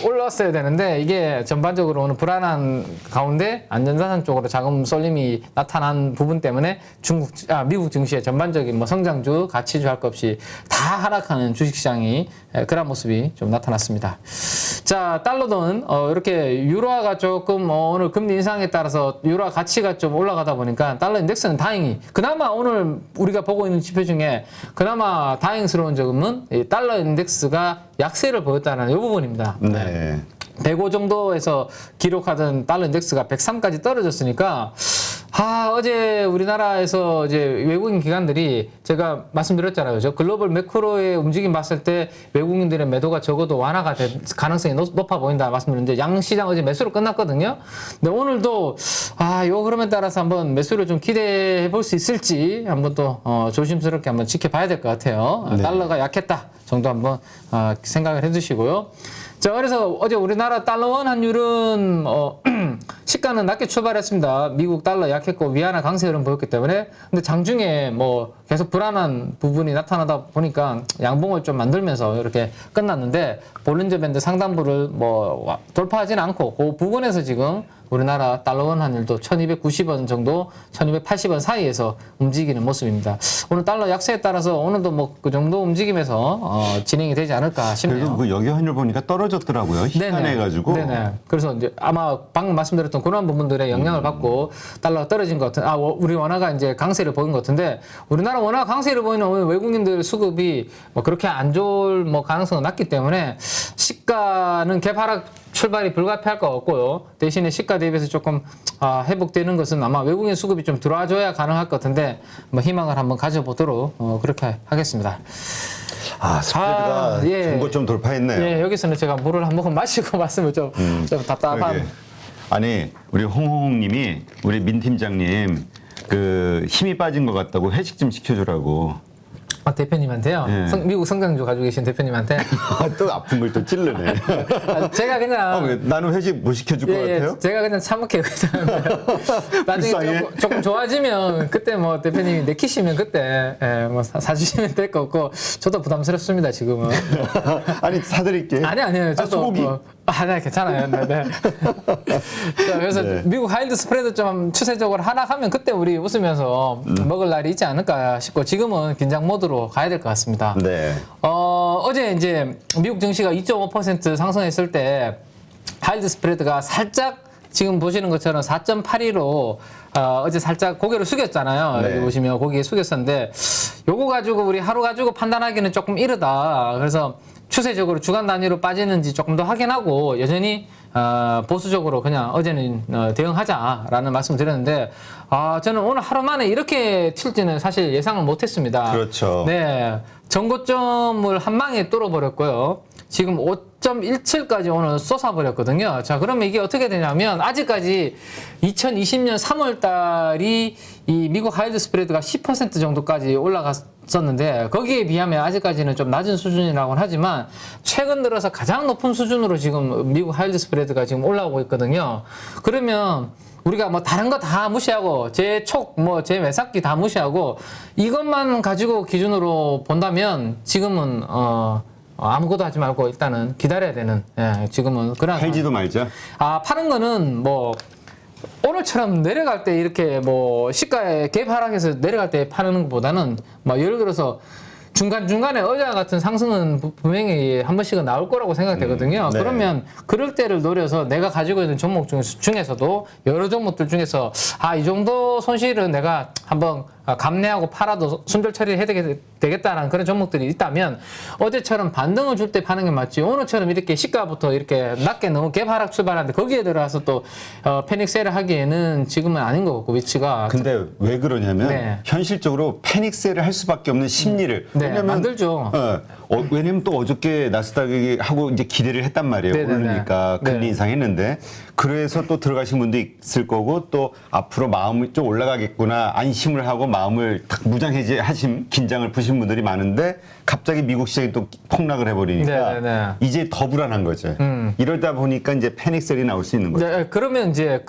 올랐어야 되는데 이게 전반적으로 오늘 불안한 가운데 안전자산 쪽으로 자금 쏠림이 나타난 부분 때문에 미국 증시의 전반적인 뭐 성장주 가치주 할 것 없이 다 하락하는 주식시장이 그런 모습이 좀 나타났습니다. 자 달러는 이렇게 유로화가 조금 오늘 금리 인상에 따라서 유로화 가치가 좀 올라가다 보니까 달러 인덱스는 다행히 그나마 오늘 우리가 보고 있는 지표 중에 그나마 다행스러운 점은 이 달러 인덱스가 약세를 보였다는 이 부분입니다. 네. 105 정도에서 기록하던 달러 인덱스가 103까지 떨어졌으니까 어제 우리나라에서 이제 외국인 기관들이 제가 말씀드렸잖아요. 저 글로벌 매크로의 움직임 봤을 때 외국인들의 매도가 적어도 완화가 될 가능성이 높아 보인다 말씀드렸는데 양시장 어제 매수로 끝났거든요. 근데 오늘도 요 흐름에 따라서 한번 매수를 좀 기대해 볼 수 있을지 한번 또 조심스럽게 한번 지켜봐야 될 것 같아요. 네. 달러가 약했다 정도 한번 생각을 해두시고요. 자, 그래서 어제 우리나라 달러원 환율은 시가는 낮게 출발했습니다. 미국 달러 약했고 위안화 강세 흐름 보였기 때문에. 근데 장중에 뭐 계속 불안한 부분이 나타나다 보니까 양봉을 좀 만들면서 이렇게 끝났는데 볼린저 밴드 상단부를 뭐 돌파하지는 않고 그 부분에서 지금 우리나라 달러원 환율도 1290원 정도, 1280원 사이에서 움직이는 모습입니다. 오늘 달러 약세에 따라서 오늘도 뭐 그 정도 움직임에서 진행이 되지 않을까 싶네요. 그래도 그 여기 환율 보니까 떨어졌더라고요. 희한해 가지고. 네네. 그래서 이제 아마 방금 말씀드렸던 그런 부분들의 영향을 받고 달러가 떨어진 것 같은, 우리 원화가 이제 강세를 보인 것 같은데 우리나라 원화 강세를 보이는 외국인들 수급이 뭐 그렇게 안 좋을 뭐 가능성은 낮기 때문에 시가는 개파락 출발이 불가피할 것 같고요. 대신에 시가 대비해서 조금 회복되는 것은 아마 외국인 수급이 좀 들어와줘야 가능할 것 같은데 뭐 희망을 한번 가져보도록 그렇게 하겠습니다. 스프레드가 예. 전고점 돌파했네요. 예, 여기서는 제가 물을 한 모금 마시고 말씀을 좀 답답한. 그러게. 아니 우리 홍홍님이 우리 민 팀장님 그 힘이 빠진 것 같다고 회식 좀 시켜주라고. 대표님한테요? 예. 미국 성장주 가지고 계신 대표님한테? 또 아픈 걸 또 찔르네. 제가 그냥. 왜? 나는 회식 못 시켜줄 것 같아요? 제가 그냥 참을게요. 나중에 불쌍해. 조금 좋아지면 그때 뭐 대표님이 내키시면 그때 뭐 사주시면 될 것 같고 저도 부담스럽습니다 지금은. 아니 사드릴게. 아니요. 저도 소고기. 네, 괜찮아요. 네. 자, 그래서 네. 미국 하이드 스프레드 좀 추세적으로 하락하면 그때 우리 웃으면서 먹을 날이 있지 않을까 싶고 지금은 긴장 모드로 가야 될 것 같습니다. 네. 어제 이제 미국 증시가 2.5% 상승했을 때 하이드 스프레드가 살짝 지금 보시는 것처럼 4.82로 어제 살짝 고개를 숙였잖아요. 네. 여기 보시면 고개 숙였었는데 요거 가지고 우리 하루 가지고 판단하기는 조금 이르다. 그래서 추세적으로 주간 단위로 빠지는지 조금 더 확인하고 여전히 보수적으로 그냥 어제는 대응하자라는 말씀 드렸는데 저는 오늘 하루 만에 이렇게 튈지는 사실 예상을 못했습니다. 그렇죠. 네, 전고점을 한 방에 뚫어버렸고요. 지금 5.17까지 오늘 쏟아버렸거든요. 자, 그러면 이게 어떻게 되냐면 아직까지 2020년 3월 달이 이 미국 하이드 스프레드가 10% 정도까지 올라갔었는데 거기에 비하면 아직까지는 좀 낮은 수준이라고는 하지만 최근 들어서 가장 높은 수준으로 지금 미국 하이드 스프레드가 지금 올라오고 있거든요. 그러면 우리가 뭐 다른 거 다 무시하고 제 매삭기 다 무시하고 이것만 가지고 기준으로 본다면 지금은 아무것도 하지 말고 일단은 기다려야 되는 지금은 그런 팔지도 말자. 파는 거는 뭐 오늘처럼 내려갈 때 이렇게 뭐 시가에 갭 하락해서 내려갈 때 파는 것보다는 뭐 예를 들어서 중간중간에 어제 같은 상승은 분명히 한 번씩은 나올 거라고 생각되거든요. 네. 그러면 그럴 때를 노려서 내가 가지고 있는 종목 중에서도 여러 종목들 중에서 이 정도 손실은 내가 한번 감내하고 팔아도 손절 처리를 해야 되겠다라는 그런 종목들이 있다면 어제처럼 반등을 줄 때 파는 게 맞지 오늘처럼 이렇게 시가부터 이렇게 낮게 너무 갭 하락 출발하는데 거기에 들어가서 또 패닉 세일을 하기에는 지금은 아닌 것 같고 위치가 근데 왜 그러냐면 네. 현실적으로 패닉 세일을 할 수밖에 없는 심리를 네, 왜냐면 만들죠. 왜냐면 또 어저께 나스닥이 하고 이제 기대를 했단 말이에요. 네네네. 오르니까 금리 네. 인상했는데 그래서 또 들어가신 분도 있을 거고 또 앞으로 마음이 좀 올라가겠구나 안심을 하고 마음을 딱 무장해제하신 긴장을 푸신 분들이 많은데 갑자기 미국 시장이 또 폭락을 해버리니까 네네네. 이제 더 불안한 거죠. 이러다 보니까 이제 패닉 셀이 나올 수 있는 거죠. 네, 그러면 이제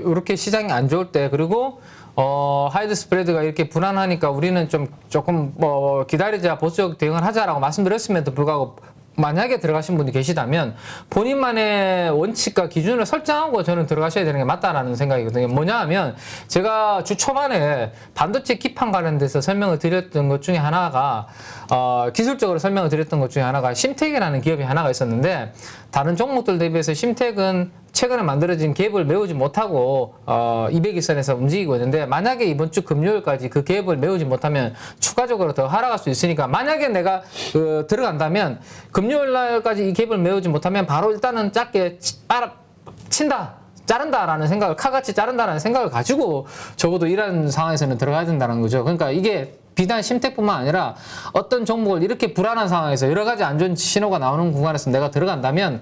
이렇게 시장이 안 좋을 때 그리고 하이드 스프레드가 이렇게 불안하니까 우리는 조금 기다리자 보수적 대응을 하자라고 말씀드렸음에도 불구하고 만약에 들어가신 분이 계시다면 본인만의 원칙과 기준을 설정하고 저는 들어가셔야 되는 게 맞다라는 생각이거든요. 뭐냐 하면 제가 주 초반에 반도체 기판 관련돼서 설명을 드렸던 것 중에 하나가 기술적으로 설명을 드렸던 것 중에 하나가 심텍이라는 기업이 하나가 있었는데 다른 종목들 대비해서 심텍은 최근에 만들어진 갭을 메우지 못하고 200일선에서 움직이고 있는데 만약에 이번 주 금요일까지 그 갭을 메우지 못하면 추가적으로 더 하락할 수 있으니까 만약에 내가 들어간다면 금요일 날까지 이 갭을 메우지 못하면 바로 일단은 짧게 자른다라는 생각을 칼같이 자른다라는 생각을 가지고 적어도 이런 상황에서는 들어가야 된다는 거죠. 그러니까 이게 비단 심텍뿐만 아니라 어떤 종목을 이렇게 불안한 상황에서 여러 가지 안 좋은 신호가 나오는 구간에서 내가 들어간다면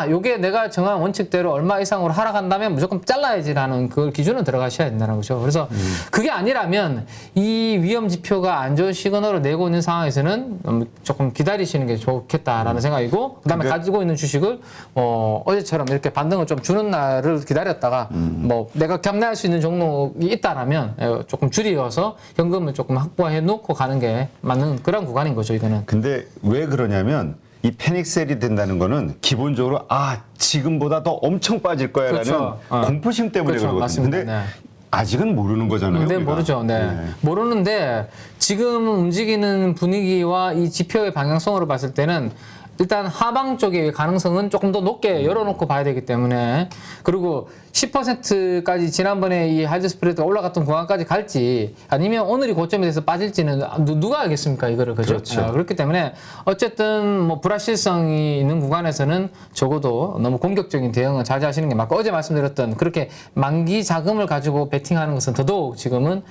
요게 내가 정한 원칙대로 얼마 이상으로 하락한다면 무조건 잘라야지라는 그걸 기준으로 들어가셔야 된다는 거죠. 그래서 그게 아니라면 이 위험 지표가 안 좋은 시그널을 내고 있는 상황에서는 조금 기다리시는 게 좋겠다라는 생각이고 그다음에 가지고 있는 주식을 어제처럼 이렇게 반등을 좀 주는 날을 기다렸다가 내가 감내할 수 있는 종목이 있다라면 조금 줄여서 현금을 조금 확보해 놓고 가는 게 맞는 그런 구간인 거죠, 이거는. 근데 왜 그러냐면 이 패닉 셀이 된다는 거는 기본적으로 지금보다 더 엄청 빠질 거야라는 그렇죠. 공포심 때문에 그렇죠. 그러거든요. 맞습니다. 근데 네. 아직은 모르는 거잖아요. 네, 우리가. 모르죠. 네. 모르는데 지금 움직이는 분위기와 이 지표의 방향성으로 봤을 때는 일단 하방 쪽의 가능성은 조금 더 높게 열어놓고 봐야 되기 때문에 그리고 10%까지 지난번에 이 하이드 스프레드가 올라갔던 구간까지 갈지 아니면 오늘이 고점이 돼서 빠질지는 누가 알겠습니까 이거를 그죠? 그렇죠. 그렇기 때문에 어쨌든 불확실성이 있는 구간에서는 적어도 너무 공격적인 대응은 자제하시는 게 맞고 어제 말씀드렸던 그렇게 만기 자금을 가지고 베팅하는 것은 더더욱 지금은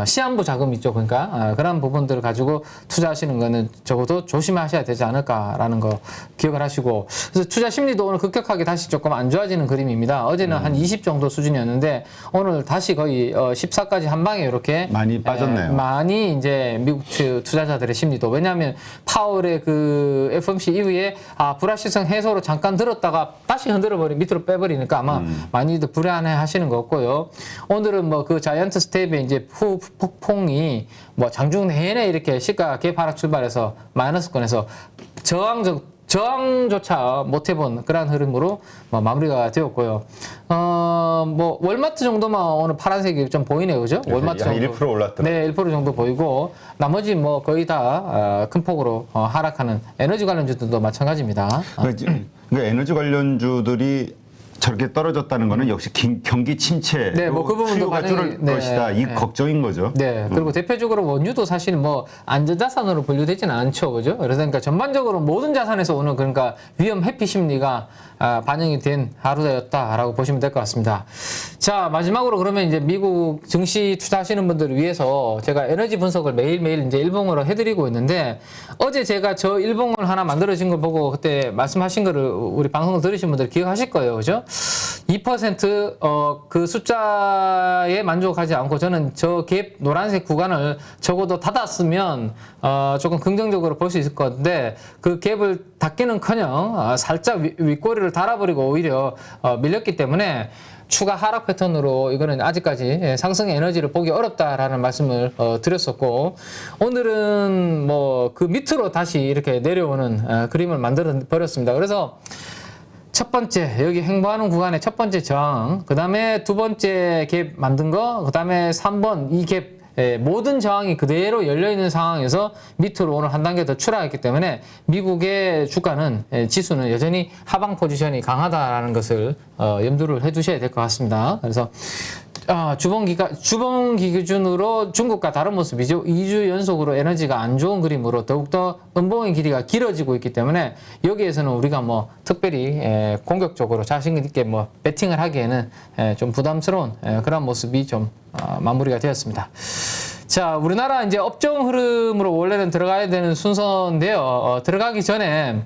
시한부 자금 있죠. 그러니까 그런 부분들을 가지고 투자하시는 거는 적어도 조심하셔야 되지 않을까라는 거 기억을 하시고 그래서 투자 심리도 오늘 급격하게 다시 조금 안 좋아지는 그림입니다. 어제는 한 20 정도 수준이었는데 오늘 다시 거의 14까지 한 방에 이렇게 많이 빠졌네요. 많이 이제 미국 투자자들의 심리도 왜냐하면 파월의 그 FOMC 이후에 불확실성 해소로 잠깐 들었다가 다시 밑으로 빼버리니까 아마 많이들 불안해 하시는 것 같고요. 오늘은 그 자이언트 스텝의 이제 폭풍이 장중 내내 이렇게 시가 갭 하락 출발해서 마이너스권에서 저항조차 못 해본 그런 흐름으로 마무리가 되었고요. 월마트 정도만 오늘 파란색이 좀 보이네요. 그죠? 월마트 한 정도. 1% 올랐더라고요. 네, 1% 정도 보이고 나머지 거의 다 큰 폭으로 하락하는 에너지 관련주들도 마찬가지입니다. 그러니까 에너지 관련주들이 저렇게 떨어졌다는 거는 역시 경기 침체, 네, 그 부분도 수요가 반영이- 줄을 네, 것이다. 이 네. 걱정인 거죠. 네, 그리고 대표적으로 원유도 사실 안전자산으로 분류되지는 않죠, 그죠? 그러니까 전반적으로 모든 자산에서 오는 그러니까 위험 회피 심리가 반영이 된 하루였다라고 보시면 될 것 같습니다. 자, 마지막으로 그러면 이제 미국 증시 투자하시는 분들을 위해서 제가 에너지 분석을 매일매일 이제 일봉으로 해드리고 있는데 어제 제가 저 일봉을 하나 만들어진 걸 보고 그때 말씀하신 거를 우리 방송을 들으신 분들 기억하실 거예요, 그죠? 2% 그 숫자에 만족하지 않고 저는 저 갭 노란색 구간을 적어도 닫았으면 조금 긍정적으로 볼 수 있을 건데 그 갭을 닫기는커녕 살짝 윗꼬리를 달아버리고 오히려 밀렸기 때문에 추가 하락 패턴으로 이거는 아직까지 상승의 에너지를 보기 어렵다라는 말씀을 드렸었고 오늘은 그 밑으로 다시 이렇게 내려오는 그림을 만들어 버렸습니다. 그래서 첫 번째 여기 횡보하는 구간의 첫 번째 저항, 그 다음에 두 번째 갭 만든 거, 그 다음에 3번 이 갭 모든 저항이 그대로 열려있는 상황에서 밑으로 오늘 한 단계 더 추락했기 때문에 미국의 주가는 지수는 여전히 하방 포지션이 강하다라는 것을 염두를 해두셔야 될 것 같습니다. 그래서 주봉 기준으로 중국과 다른 모습이죠. 2주 연속으로 에너지가 안 좋은 그림으로 더욱더 음봉의 길이가 길어지고 있기 때문에 여기에서는 우리가 뭐 특별히 공격적으로 자신 있게 뭐 배팅을 하기에는 좀 부담스러운 그런 모습이 좀 마무리가 되었습니다. 자, 우리나라 이제 업종 흐름으로 원래는 들어가야 되는 순서인데요. 들어가기 전에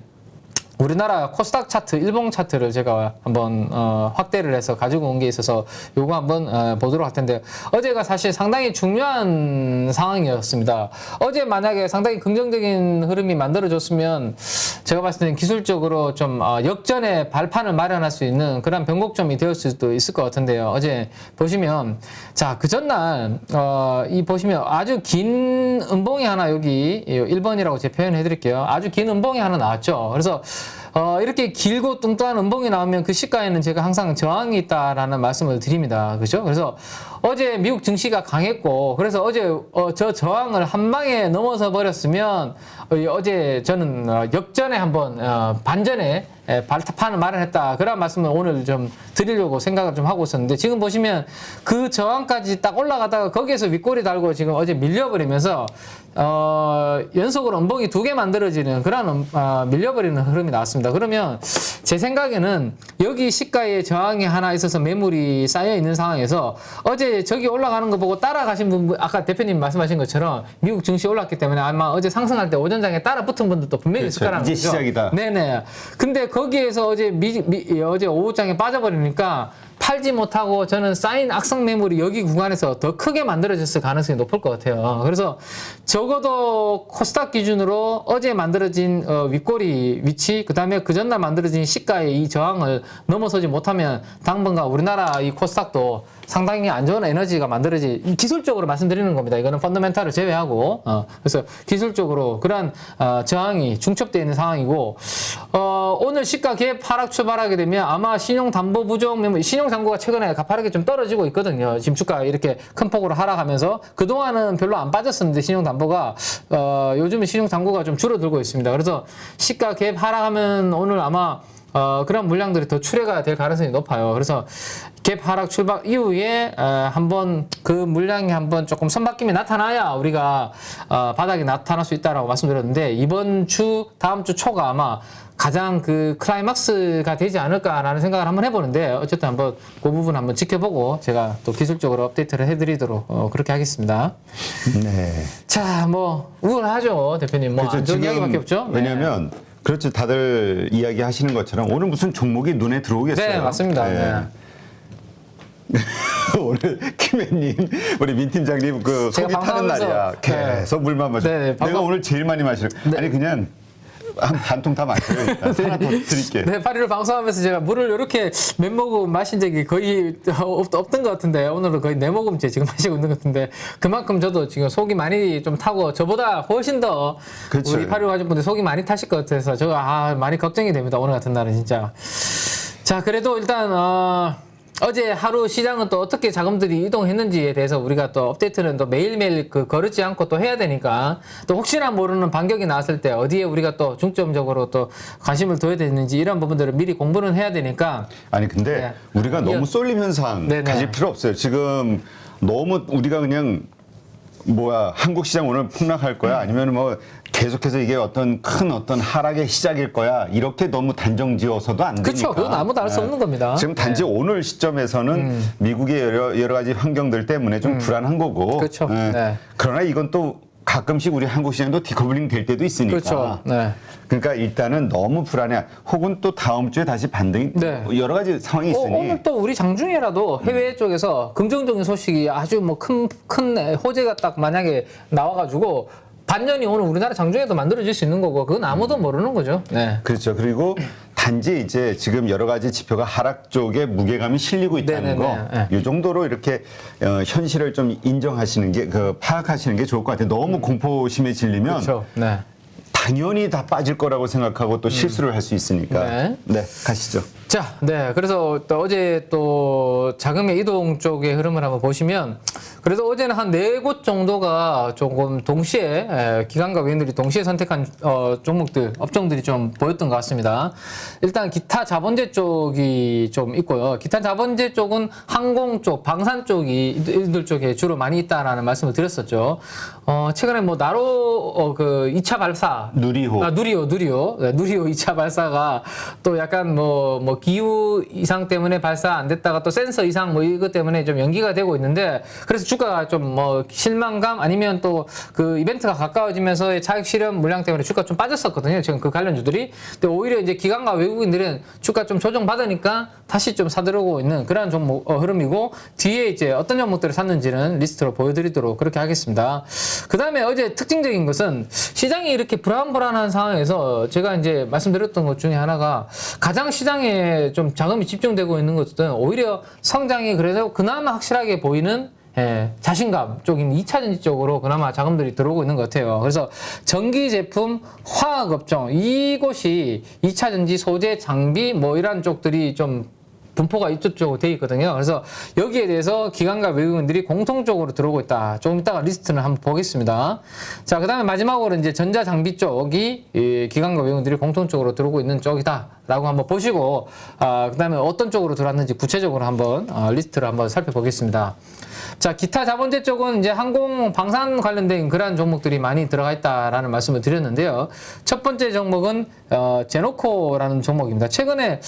우리나라 코스닥 차트, 일봉 차트를 제가 한번 확대를 해서 가지고 온 게 있어서 요거 한번 보도록 할 텐데요. 어제가 사실 상당히 중요한 상황이었습니다. 어제 만약에 상당히 긍정적인 흐름이 만들어졌으면 제가 봤을 때는 기술적으로 좀 역전의 발판을 마련할 수 있는 그런 변곡점이 되었을 수도 있을 것 같은데요. 어제 보시면 자, 그 전날 이 보시면 아주 긴 음봉이 하나 여기 1번이라고 제가 표현해 드릴게요. 아주 긴 음봉이 하나 나왔죠. 그래서 이렇게 길고 뚱뚱한 음봉이 나오면 그 시가에는 제가 항상 저항이 있다라는 말씀을 드립니다. 그죠? 그래서 어제 미국 증시가 강했고, 그래서 어제 저 저항을 한 방에 넘어서 버렸으면 어제 저는 역전에 한번 반전에 발판을 마련했다. 그런 말씀을 오늘 좀 드리려고 생각을 좀 하고 있었는데, 지금 보시면 그 저항까지 딱 올라가다가 거기에서 윗꼬리 달고 지금 어제 밀려버리면서 연속으로 음봉이 2개 만들어지는 그런 밀려버리는 흐름이 나왔습니다. 그러면 제 생각에는 여기 시가에 저항이 하나 있어서 매물이 쌓여 있는 상황에서 어제 저기 올라가는 거 보고 따라가신 분, 아까 대표님 말씀하신 것처럼 미국 증시 올랐기 때문에 아마 어제 상승할 때 오전장에 따라 붙은 분들도 분명히 있을 거라는 이제 거죠. 시작이다. 네네. 근데 거기에서 어제 어제 오후장에 빠져버리니까 팔지 못하고 저는 쌓인 악성 매물이 여기 구간에서 더 크게 만들어졌을 가능성이 높을 것 같아요. 그래서 적어도 코스닥 기준으로 어제 만들어진 윗꼬리 위치, 그 다음에 그 전날 만들어진 시가의 이 저항을 넘어서지 못하면 당분간 우리나라 이 코스닥도 상당히 안 좋은 에너지가 기술적으로 말씀드리는 겁니다. 이거는 펀더멘탈을 제외하고, 그래서 기술적으로 그러한 저항이 중첩되어 있는 상황이고, 오늘 시가 갭 하락 출발하게 되면 아마 신용담보 부족 매물, 신용담보가 최근에 가파르게 좀 떨어지고 있거든요. 지금 주가 이렇게 큰 폭으로 하락하면서 그동안은 별로 안 빠졌었는데 신용담보가 요즘은 신용담보가 좀 줄어들고 있습니다. 그래서 시가 갭 하락하면 오늘 아마 그런 물량들이 더 출회가 될 가능성이 높아요. 그래서 갭 하락 출발 이후에 한번 그 물량이 한번 조금 선바뀜이 나타나야 우리가 바닥이 나타날 수 있다라고 말씀드렸는데, 이번 주 다음 주 초가 아마 가장 그 클라이막스가 되지 않을까라는 생각을 한번 해보는데, 어쨌든 한번 그 부분 한번 지켜보고 제가 또 기술적으로 업데이트를 해드리도록 그렇게 하겠습니다. 네. 자, 뭐 우울하죠, 대표님. 뭐 안 좋은 이야기밖에 없죠. 네. 왜냐하면 그렇죠. 다들 이야기하시는 것처럼 오늘 무슨 종목이 눈에 들어오겠어요. 네, 맞습니다. 네. 오늘 김혜님, 우리 민 팀장님 그 속이 타는 날이야. 계속 물만 마셔. 네, 내가 오늘 제일 많이 마시는. 아니 그냥 한 반 통 다 마셔요. 일단. 하나 더 드릴게. 네, 8일을 방송하면서 제가 물을 이렇게 몇 모금 마신 적이 거의 없던 것 같은데, 오늘은 거의 4모금째 지금 마시고 있는 것 같은데, 그만큼 저도 지금 속이 많이 좀 타고 저보다 훨씬 더 그렇죠. 우리 8일 가족분들 속이 많이 타실 것 같아서 제가 많이 걱정이 됩니다. 오늘 같은 날은 진짜. 자, 그래도 일단 어제 하루 시장은 또 어떻게 자금들이 이동했는지에 대해서 우리가 또 업데이트는 또 매일매일 거르지 않고 또 해야 되니까, 또 혹시나 모르는 반격이 나왔을 때 어디에 우리가 또 중점적으로 또 관심을 둬야 되는지 이런 부분들을 미리 공부는 해야 되니까. 아니 근데 우리가 너무 쏠림 현상 가질 필요 없어요. 지금 너무 우리가 그냥 한국 시장 오늘 폭락할 거야, 아니면 뭐 계속해서 이게 어떤 하락의 시작일 거야, 이렇게 너무 단정지어서도 안 되니까. 그렇죠. 그건 아무도 알 수 없는 겁니다. 지금 단지 오늘 시점에서는 미국의 여러 가지 환경들 때문에 좀 불안한 거고. 그렇죠. 네. 그러나 이건 또 가끔씩 우리 한국 시장도 디커블링 될 때도 있으니까. 그렇죠. 네. 그러니까 일단은 너무 불안해. 혹은 또 다음 주에 다시 반등이 여러 가지 상황이 있으니. 오늘 또 우리 장중에라도 해외 쪽에서 긍정적인 소식이 아주 뭐 큰 호재가 딱 만약에 나와가지고 반전이 오늘 우리나라 장중에도 만들어질 수 있는 거고, 그건 아무도 모르는 거죠. 네. 그렇죠. 그리고 단지 이제 지금 여러 가지 지표가 하락 쪽에 무게감이 실리고 있다는 거, 이 정도로 이렇게 현실을 좀 인정하시는 게, 파악하시는 게 좋을 것 같아요. 너무 공포심에 질리면 그렇죠. 네. 당연히 다 빠질 거라고 생각하고 또 실수를 할 수 있으니까. 네. 네, 가시죠. 자, 네. 그래서 또 어제 또 자금의 이동 쪽의 흐름을 한번 보시면, 그래서 어제는 한 4곳 정도가 조금 동시에, 기관과 외인들이 동시에 선택한 종목들, 업종들이 좀 보였던 것 같습니다. 일단 기타 자본재 쪽이 좀 있고요. 기타 자본재 쪽은 항공 쪽, 방산 쪽이 이들 쪽에 주로 많이 있다라는 말씀을 드렸었죠. 최근에 뭐 나로 그 2차 발사, 누리호. 누리호. 네, 누리호 2차 발사가 또 약간 뭐 기후 이상 때문에 발사 안 됐다가 또 센서 이상 뭐 이것 때문에 좀 연기가 되고 있는데, 그래서 주가가 좀 뭐 실망감 아니면 또 그 이벤트가 가까워지면서의 차익 실현 물량 때문에 주가 좀 빠졌었거든요. 지금 그 관련주들이. 근데 오히려 이제 기관과 외국인들은 주가 좀 조정 받으니까 다시 좀 사들어오고 있는 그런 종목 흐름이고, 뒤에 이제 어떤 종목들을 샀는지는 리스트로 보여드리도록 그렇게 하겠습니다. 그 다음에 어제 특징적인 것은 시장이 이렇게 불안불안한 상황에서 제가 이제 말씀드렸던 것 중에 하나가, 가장 시장에 좀 자금이 집중되고 있는 것들은 오히려 성장이 그래도 그나마 확실하게 보이는 자신감 쪽인 2차전지 쪽으로 그나마 자금들이 들어오고 있는 것 같아요. 그래서 전기 제품, 화학업종, 이곳이 2차전지, 소재, 장비 뭐 이런 쪽들이 좀 분포가 이쪽으로 돼 있거든요. 그래서 여기에 대해서 기관과 외국인들이 공통적으로 들어오고 있다. 조금 이따가 리스트는 한번 보겠습니다. 자, 그 다음에 마지막으로 이제 전자장비 쪽이 기관과 외국인들이 공통적으로 들어오고 있는 쪽이다라고 한번 보시고, 그 다음에 어떤 쪽으로 들어왔는지 구체적으로 한번 리스트를 한번 살펴보겠습니다. 자, 기타 자본재 쪽은 이제 항공 방산 관련된 그러한 종목들이 많이 들어가 있다라는 말씀을 드렸는데요. 첫 번째 종목은 제노코라는 종목입니다. 최근에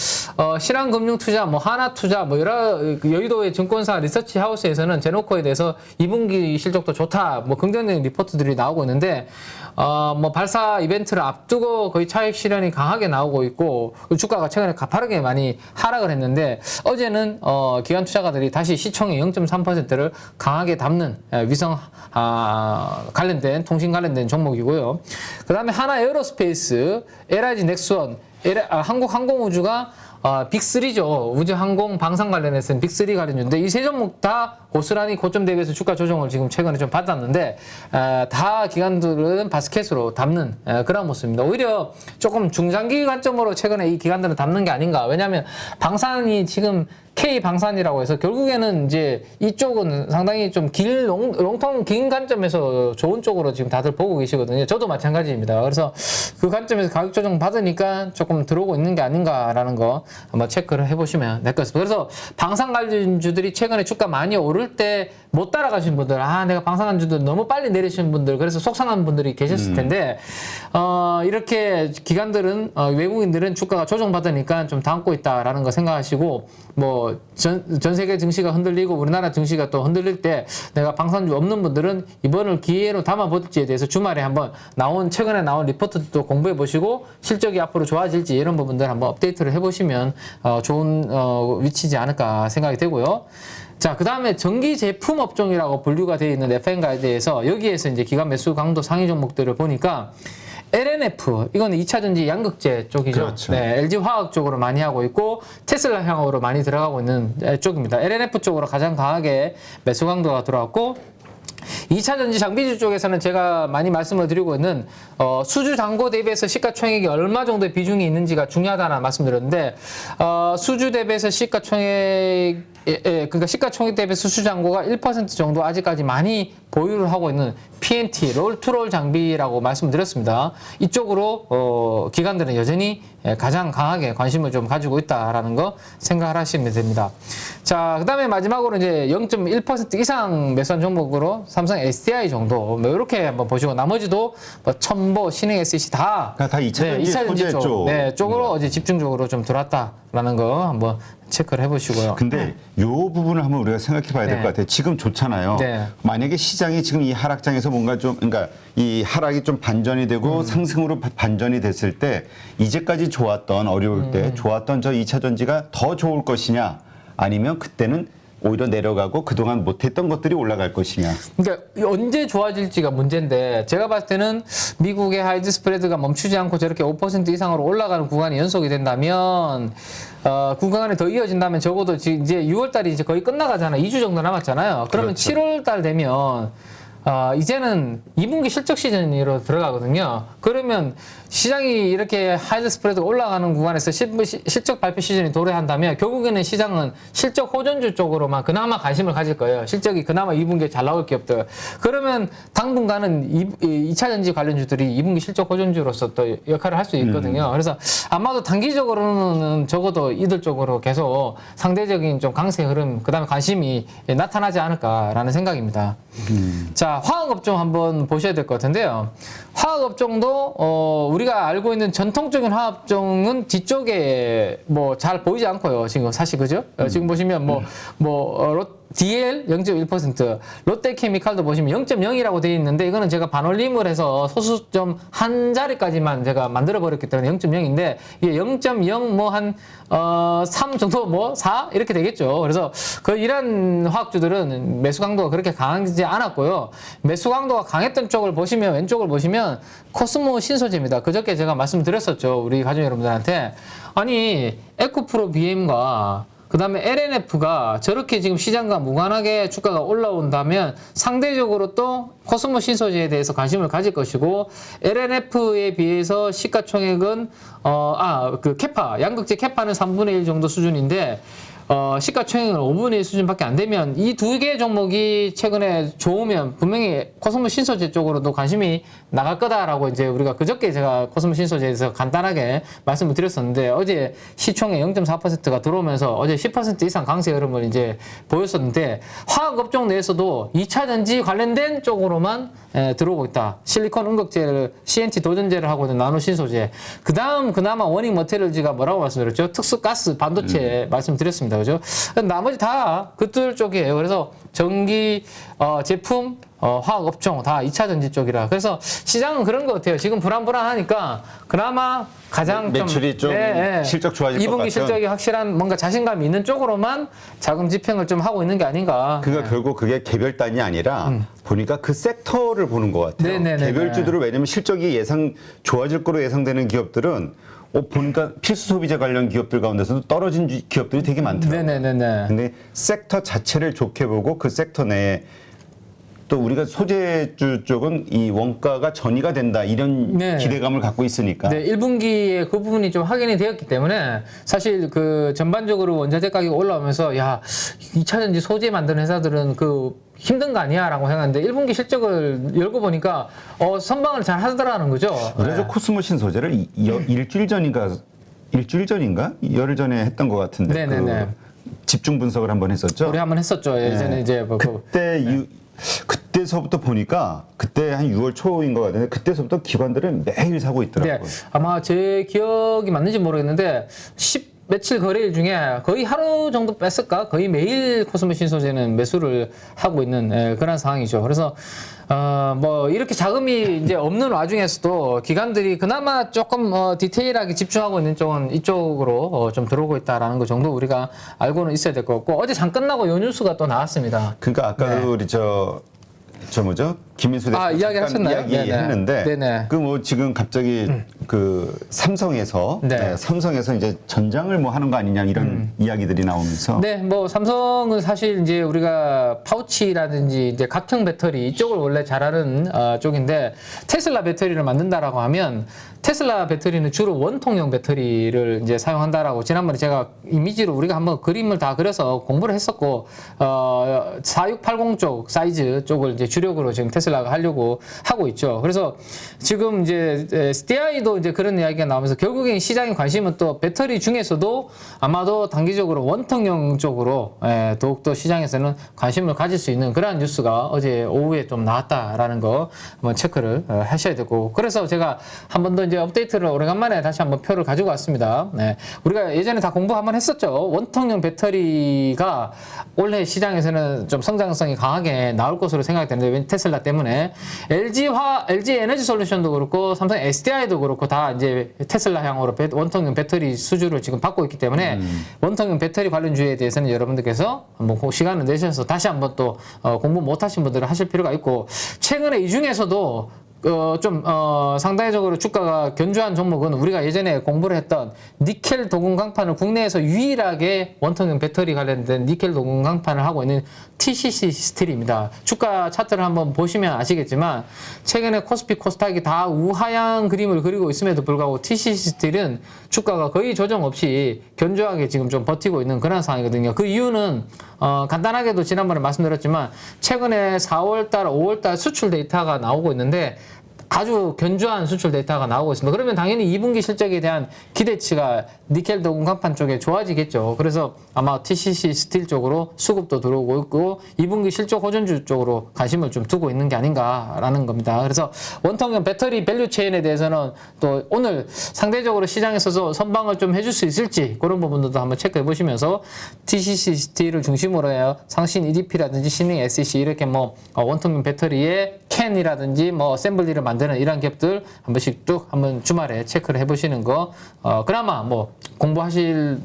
신한금융투자, 뭐 하나투자, 뭐 여러 여의도의 증권사 리서치 하우스에서는 제노코에 대해서 2분기 실적도 좋다, 뭐 긍정적인 리포트들이 나오고 있는데, 뭐 발사 이벤트를 앞두고 거의 차익 실현이 강하게 나오고 있고, 주가가 최근에 가파르게 많이 하락을 했는데, 어제는 기관 투자가들이 다시 시총의 0.3%를 강하게 담는 위성 관련된 통신 관련된 종목이고요. 그 다음에 하나 에어로스페이스, LIG 넥스원, 한국항공우주가 빅3죠. 우주항공 방산 관련해서는 빅3 관련주인데, 이 세 종목 다 고스란히 고점 대비해서 주가 조정을 지금 최근에 좀 받았는데, 다 기관들은 바스켓으로 담는 그런 모습입니다. 오히려 조금 중장기 관점으로 최근에 이 기관들은 담는 게 아닌가. 왜냐하면 방산이 지금 K방산이라고 해서 결국에는 이제 이쪽은 상당히 좀 롱통 긴 관점에서 좋은 쪽으로 지금 다들 보고 계시거든요. 저도 마찬가지입니다. 그래서 그 관점에서 가격 조정 받으니까 조금 들어오고 있는 게 아닌가라는 거 한번 체크를 해보시면 될 것 같습니다. 그래서 방산 관련주들이 최근에 주가 많이 오를 때 못 따라가신 분들, 내가 방산 관련주들 너무 빨리 내리신 분들, 그래서 속상한 분들이 계셨을 텐데, 이렇게 기관들은, 외국인들은 주가가 조정받으니까 좀 담고 있다라는 거 생각하시고, 뭐, 전 세계 증시가 흔들리고 우리나라 증시가 또 흔들릴 때 내가 방산주 없는 분들은 이번을 기회로 담아볼지에 대해서 주말에 한번 최근에 나온 리포트도 공부해 보시고, 실적이 앞으로 좋아질지 이런 부분들 한번 업데이트를 해보시면 좋은 위치지 않을까 생각이 되고요. 자, 그 다음에 전기 제품 업종이라고 분류가 되어 있는 FN가이드에서 여기에서 이제 기관 매수 강도 상위 종목들을 보니까, LNF, 이거는 2차전지 양극재 쪽이죠. 그렇죠. 네, LG화학 쪽으로 많이 하고 있고, 테슬라 향으로 많이 들어가고 있는 쪽입니다. LNF 쪽으로 가장 강하게 매수 강도가 들어왔고, 2차전지 장비주 쪽에서는 제가 많이 말씀을 드리고 있는 수주 잔고 대비해서 시가총액이 얼마 정도의 비중이 있는지가 중요하다는 말씀드렸는데, 수주 대비해서 시가총액, 그러니까 시가총액 대비해서 수주 잔고가 1% 정도 아직까지 많이 보유를 하고 있는 PNT, 롤투롤 장비라고 말씀드렸습니다. 이쪽으로 기관들은 여전히 가장 강하게 관심을 좀 가지고 있다라는 거 생각을 하시면 됩니다. 자, 그 다음에 마지막으로 이제 0.1% 이상 매수한 종목으로 삼성 SDI 정도, 뭐 이렇게 한번 보시고, 나머지도 뭐 첨보, 신흥 SEC 다 2차전지 쪽, 쪽으로 어제 집중적으로 좀 들어왔다라는 거 한번 체크를 해보시고요. 근데 요 부분을 한번 우리가 생각해 봐야 될 것 같아요. 지금 좋잖아요. 네. 만약에 시장이 지금 이 하락장에서 뭔가 좀, 그러니까 이 하락이 좀 반전이 되고 상승으로 반전이 됐을 때, 이제까지 좋았던, 어려울 때 좋았던 저 2차전지가 더 좋을 것이냐, 아니면 그때는 오히려 내려가고 그동안 못했던 것들이 올라갈 것이냐. 그러니까 언제 좋아질지가 문제인데, 제가 봤을 때는 미국의 하이드 스프레드가 멈추지 않고 저렇게 5% 이상으로 올라가는 구간이 연속이 된다면, 구간이 더 이어진다면, 적어도 이제 6월달이 이제 거의 끝나가잖아요. 2주 정도 남았잖아요. 그러면 그렇죠. 7월달 되면 이제는 2분기 실적 시즌으로 들어가거든요. 그러면 시장이 이렇게 하이드 스프레드가 올라가는 구간에서 실적 발표 시즌이 도래한다면 결국에는 시장은 실적 호전주 쪽으로만 그나마 관심을 가질 거예요. 실적이 그나마 2분기에 잘 나올 기업들. 그러면 당분간은 2차 전지 관련주들이 2분기 실적 호전주로서 또 역할을 할 수 있거든요. 그래서 아마도 단기적으로는 적어도 이들 쪽으로 계속 상대적인 좀 강세 흐름, 그다음에 관심이 나타나지 않을까라는 생각입니다. 자, 화학업종 한번 보셔야 될 것 같은데요. 화학업종도 우리가 알고 있는 전통적인 화학업종은 뒤쪽에 뭐 잘 보이지 않고요. 지금 사실 그죠? 지금 보시면 DL 0.1%, 롯데케미칼도 보시면 0.0이라고 되어 있는데 이거는 제가 반올림을 해서 소수점 한 자리까지만 제가 만들어 버렸기 때문에 0.0인데 이게 0.0 뭐 한 3 정도 뭐 4 이렇게 되겠죠. 그래서 그 이런 화학주들은 매수 강도가 그렇게 강하지 않았고요. 매수 강도가 강했던 쪽을 보시면 왼쪽을 보시면 코스모 신소재입니다. 그저께 제가 말씀드렸었죠. 우리 가족 여러분들한테 아니 에코프로 BM과 그 다음에 LNF가 저렇게 지금 시장과 무관하게 주가가 올라온다면 상대적으로 또 코스모 신소재에 대해서 관심을 가질 것이고 LNF에 비해서 시가총액은 그 캐파, 양극재 캐파는 3분의 1 정도 수준인데 시가총액은 5분의 1 수준밖에 안 되면 이 두 개 종목이 최근에 좋으면 분명히 코스모 신소재 쪽으로도 관심이 나갈 거다라고 이제 우리가 그저께 제가 코스모 신소재에서 간단하게 말씀을 드렸었는데 어제 시총의 0.4%가 들어오면서 어제 10% 이상 강세 흐름을 이제 보였었는데 화학업종 내에서도 2차 전지 관련된 쪽으로만 들어오고 있다. 실리콘 음극재를 CNT 도전재를 하고 있는 나노 신소재. 그 다음 그나마 워닝 머테리얼즈가 뭐라고 말씀드렸죠? 특수가스 반도체 말씀드렸습니다. 그죠? 나머지 다 그들 쪽이에요. 그래서 전기, 제품, 화학업종 다 2차 전지 쪽이라. 그래서 시장은 그런 것 같아요. 지금 불안불안하니까 그나마 가장 매출이 좀 실적 좋아질 것 2분기 같은. 실적이 확실한 뭔가 자신감이 있는 쪽으로만 자금 집행을 좀 하고 있는 게 아닌가. 그러니까 결국 그게 개별단이 아니라 보니까 그 섹터를 보는 것 같아요. 네네네네. 개별주들을 왜냐면 실적이 좋아질 거로 예상되는 기업들은 보니까 필수 소비재 관련 기업들 가운데서도 떨어진 기업들이 되게 많더라고요. 네네네네. 근데 섹터 자체를 좋게 보고 그 섹터 내에 또 우리가 소재주 쪽은 이 원가가 전이가 된다 이런 네. 기대감을 갖고 있으니까. 네, 1분기에 그 부분이 좀 확인이 되었기 때문에 사실 그 전반적으로 원자재 가격이 올라오면서 야, 2차 전지 소재 만드는 회사들은 그 힘든 거 아니야? 라고 생각했는데 1분기 실적을 열고 보니까 선방을 잘 하더라는 거죠. 그래서 코스모신 소재를 일주일 전인가 열흘 전에 했던 것 같은데 네네네. 집중 분석을 한번 했었죠. 우리 한번 했었죠. 예전에 이제 그때서부터 보니까 그때 한 6월 초인 것 같은데 그때서부터 기관들은 매일 사고 있더라고요. 네, 아마 제 기억이 맞는지 모르겠는데 10 며칠 거래일 중에 거의 하루 정도 뺐을까? 거의 매일 코스모 신소재는 매수를 하고 있는 그런 상황이죠. 그래서 뭐 이렇게 자금이 이제 없는 와중에서도 기관들이 그나마 조금 디테일하게 집중하고 있는 쪽은 이쪽으로 좀 들어오고 있다라는 거 정도 우리가 알고는 있어야 될 것 같고 어제 장 끝나고 요 뉴스가 또 나왔습니다. 그러니까 아까 우리 저 뭐죠? 김민수 대표 이야기했는데 그 뭐 지금 갑자기 그 삼성에서 삼성에서 이제 전장을 뭐 하는 거 아니냐 이런 이야기들이 나오면서 뭐 삼성은 사실 이제 우리가 파우치라든지 이제 각형 배터리 이쪽을 원래 잘하는 쪽인데 테슬라 배터리를 만든다라고 하면 테슬라 배터리는 주로 원통형 배터리를 이제 사용한다라고 지난번에 제가 이미지로 우리가 한번 그림을 다 그려서 공부를 했었고 4680 쪽 사이즈 쪽을 이제 주력으로 지금 테슬라가 하려고 하고 있죠. 그래서 지금 이제 SDI도 이제 그런 이야기가 나오면서 결국엔 시장의 관심은 또 배터리 중에서도 아마도 단기적으로 원통형 쪽으로 더욱더 시장에서는 관심을 가질 수 있는 그러한 뉴스가 어제 오후에 좀 나왔다라는 거 한번 체크를 하셔야 되고 그래서 제가 한 번 더 이제 업데이트를 오래간만에 다시 한번 표를 가지고 왔습니다. 우리가 예전에 다 공부 한번 했었죠. 원통형 배터리가 올해 시장에서는 좀 성장성이 강하게 나올 것으로 생각되는데 테슬라 때문에 LG 에너지 솔루션도 그렇고 삼성 SDI도 그렇고 다 이제 테슬라 향으로 원통형 배터리 수주를 지금 받고 있기 때문에 원통형 배터리 관련주에 대해서는 여러분들께서 한번 시간을 내셔서 다시 한번 또 공부 못하신 분들은 하실 필요가 있고 최근에 이 중에서도 상당히적으로 주가가 견조한 종목은 우리가 예전에 공부를 했던 니켈 도금 강판을 국내에서 유일하게 원통형 배터리 관련된 니켈 도금 강판을 하고 있는 TCC 스틸입니다. 주가 차트를 한번 보시면 아시겠지만 최근에 코스피 코스닥이 다 우하향 그림을 그리고 있음에도 불구하고 TCC 스틸은 주가가 거의 조정 없이 견조하게 지금 좀 버티고 있는 그런 상황이거든요. 그 이유는 간단하게도 지난번에 말씀드렸지만 최근에 4월달, 5월달 수출 데이터가 나오고 있는데 아주 견조한 수출 데이터가 나오고 있습니다. 그러면 당연히 2분기 실적에 대한 기대치가 니켈 도금 강판 쪽에 좋아지겠죠. 그래서 아마 TCC 스틸 쪽으로 수급도 들어오고 있고 2분기 실적 호전주 쪽으로 관심을 좀 두고 있는 게 아닌가라는 겁니다. 그래서 원통형 배터리 밸류 체인에 대해서는 또 오늘 상대적으로 시장에서 선방을 좀 해줄 수 있을지 그런 부분들도 한번 체크해 보시면서 TCC 스틸을 중심으로 해요. 상신 EDP라든지 신흥 SEC 이렇게 뭐 원통형 배터리에 캔이라든지 뭐 어셈블리를 만드는 이런 기업들 한 번씩 쭉 한번 주말에 체크를 해보시는 거 그나마 뭐 공부하실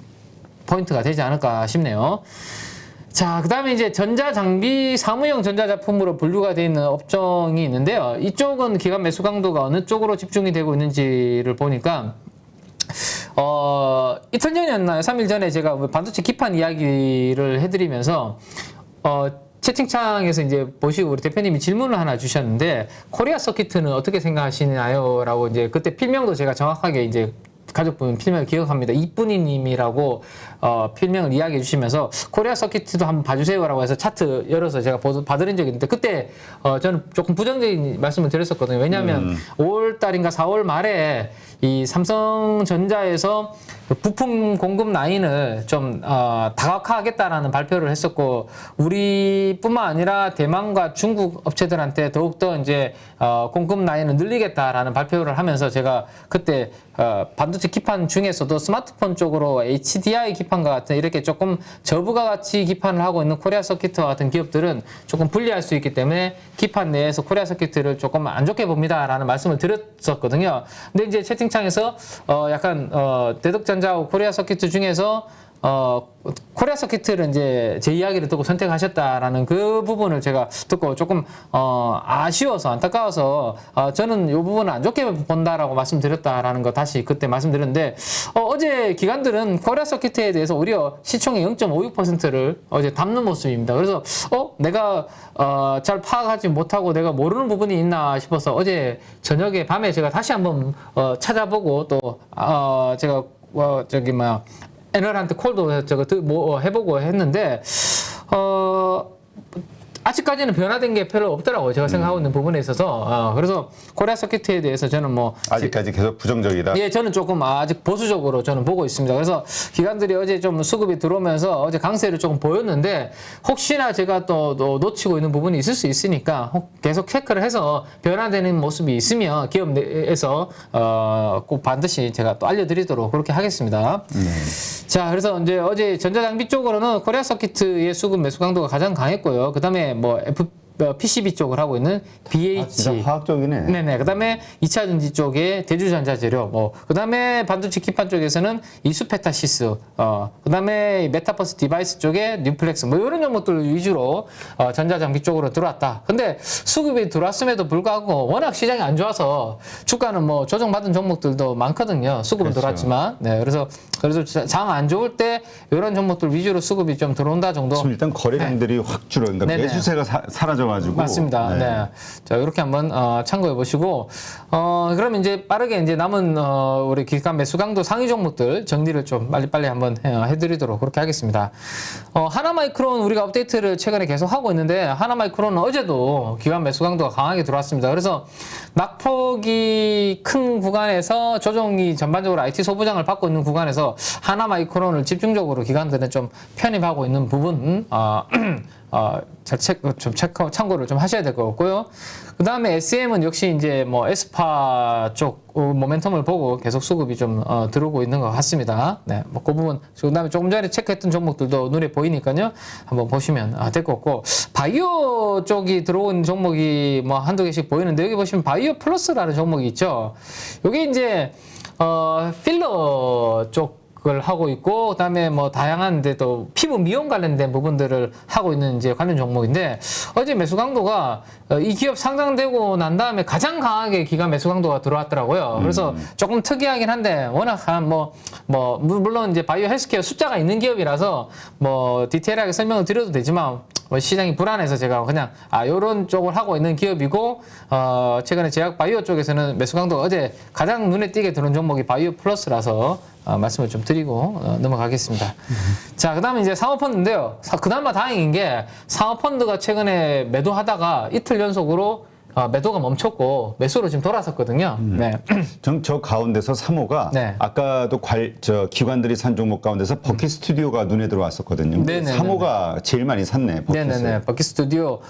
포인트가 되지 않을까 싶네요. 자, 그 다음에 이제 전자장비 사무용 전자제품으로 분류가 되어 있는 업종이 있는데요. 이쪽은 기관 매수 강도가 어느 쪽으로 집중이 되고 있는지를 보니까 이틀 전이었나요? 3일 전에 제가 반도체 기판 이야기를 해드리면서 채팅창에서 이제 보시고 우리 대표님이 질문을 하나 주셨는데 코리아 서킷은 어떻게 생각하시나요? 라고 이제 그때 필명도 제가 정확하게 이제 가족분 필명을 기억합니다. 이쁜이님이라고 필명을 이야기해 주시면서 코리아 서킷도 한번 봐주세요라고 해서 차트 열어서 제가 봐드린 적이 있는데 그때 저는 조금 부정적인 말씀을 드렸었거든요. 왜냐하면 5월달인가 4월 말에 이 삼성전자에서 부품 공급 라인을 좀 다각화하겠다라는 발표를 했었고 우리뿐만 아니라 대만과 중국 업체들한테 더욱더 이제 공급 라인을 늘리겠다라는 발표를 하면서 제가 그때 반도체 기판 중에서도 스마트폰 쪽으로 HDI 기판과 같은 이렇게 조금 저부가 가치 기판을 하고 있는 코리아 서킷과 같은 기업들은 조금 불리할 수 있기 때문에 기판 내에서 코리아 서킷을 조금 안 좋게 봅니다라는 말씀을 드렸었거든요. 근데 이제 채팅창에서 약간 대덕전자하고 코리아 서킷 중에서 코리아 서킷을 이제 제 이야기를 듣고 선택하셨다라는 그 부분을 제가 듣고 조금 아쉬워서 안타까워서 저는 이 부분을 안 좋게 본다라고 말씀드렸다라는 거 다시 그때 말씀드렸는데 어제 기관들은 코리아 서킷에 대해서 오히려 시총의 0.56%를 어제 담는 모습입니다. 그래서 내가 잘 파악하지 못하고 내가 모르는 부분이 있나 싶어서 어제 저녁에 밤에 제가 다시 한번 찾아보고 또 제가 애널한테 콜도 해보고 했는데 아직까지는 변화된 게 별로 없더라고요. 제가 생각하고 있는 부분에 있어서 그래서 코리아 서킷에 대해서 저는 뭐 아직까지 계속 부정적이다. 예, 저는 조금 아직 보수적으로 저는 보고 있습니다. 그래서 기관들이 어제 좀 수급이 들어오면서 어제 강세를 조금 보였는데 혹시나 제가 또 놓치고 있는 부분이 있을 수 있으니까 계속 체크를 해서 변화되는 모습이 있으면 기업 내에서 꼭 반드시 제가 또 알려드리도록 그렇게 하겠습니다. 자, 그래서 이제 어제 전자장비 쪽으로는 코리아 서킷의 수급 매수 강도가 가장 강했고요. 그 다음에 뭐 PCB 쪽을 하고 있는 BH. 진짜 화학적이네. 네네. 그 다음에 2차 전지 쪽에 대주전자재료, 그 다음에 반도체 기판 쪽에서는 이수페타시스, 그 다음에 메타버스 디바이스 쪽에 뉴플렉스, 이런 종목들 위주로 전자장비 쪽으로 들어왔다. 근데 수급이 들어왔음에도 불구하고 워낙 시장이 안 좋아서 주가는 뭐 조정받은 종목들도 많거든요. 수급은 그렇죠. 들어왔지만. 네. 그래서 장 안 좋을 때 이런 종목들 위주로 수급이 좀 들어온다 정도. 지금 일단 거래량들이 확 줄어. 그러니까 네네. 매수세가 사라져가지고. 맞습니다. 네. 자, 이렇게 한번 참고해 보시고, 그럼 이제 빠르게 이제 남은 우리 기관 매수 강도 상위 종목들 정리를 좀 빨리빨리 한번 해드리도록 그렇게 하겠습니다. 하나마이크론 우리가 업데이트를 최근에 계속 하고 있는데 하나마이크론은 어제도 기관 매수 강도가 강하게 들어왔습니다. 그래서 낙폭이 큰 구간에서 조정이 전반적으로 IT 소부장을 받고 있는 구간에서 하나마이크론을 집중적으로 기관들은 좀 편입하고 있는 부분 참고를 좀 하셔야 될 것 같고요. 그 다음에 SM은 역시 이제 뭐 에스파 쪽 모멘텀을 보고 계속 수급이 좀 들어오고 있는 것 같습니다. 네, 뭐 그 부분. 그 다음에 조금 전에 체크했던 종목들도 눈에 보이니까요. 한번 보시면 될 것 같고. 바이오 쪽이 들어온 종목이 뭐 한두 개씩 보이는데 여기 보시면 바이오 플러스라는 종목이 있죠. 여기 이제 필러 쪽 을 하고 있고 그다음에 뭐 다양한 데 또 피부 피부 미용 관련된 부분들을 하고 있는 이제 관련 종목인데 어제 매수 강도가 이 기업 상장되고 난 다음에 가장 강하게 기관 매수 강도가 들어왔더라고요. 그래서 조금 특이하긴 한데 워낙 물론 이제 바이오 헬스케어 숫자가 있는 기업이라서 뭐 디테일하게 설명을 드려도 되지만 뭐 시장이 불안해서 제가 그냥 요런 쪽을 하고 있는 기업이고 최근에 제약 바이오 쪽에서는 매수 강도가 어제 가장 눈에 띄게 들어온 종목이 바이오 플러스라서 말씀을 좀 드리고 넘어가겠습니다. 자, 그다음에 이제 사모펀드인데요. 그나마 다행인 게 사모펀드가 최근에 매도하다가 이틀 연속으로 매도가 멈췄고 매수로 지금 돌아섰거든요. 네. 저 가운데서 3호가 네. 아까도 기관들이 산 종목 가운데서 버킷 스튜디오가 눈에 들어왔었거든요. 네네네네. 3호가 제일 많이 샀네. 버킷을. 네네네. 버킷 스튜디오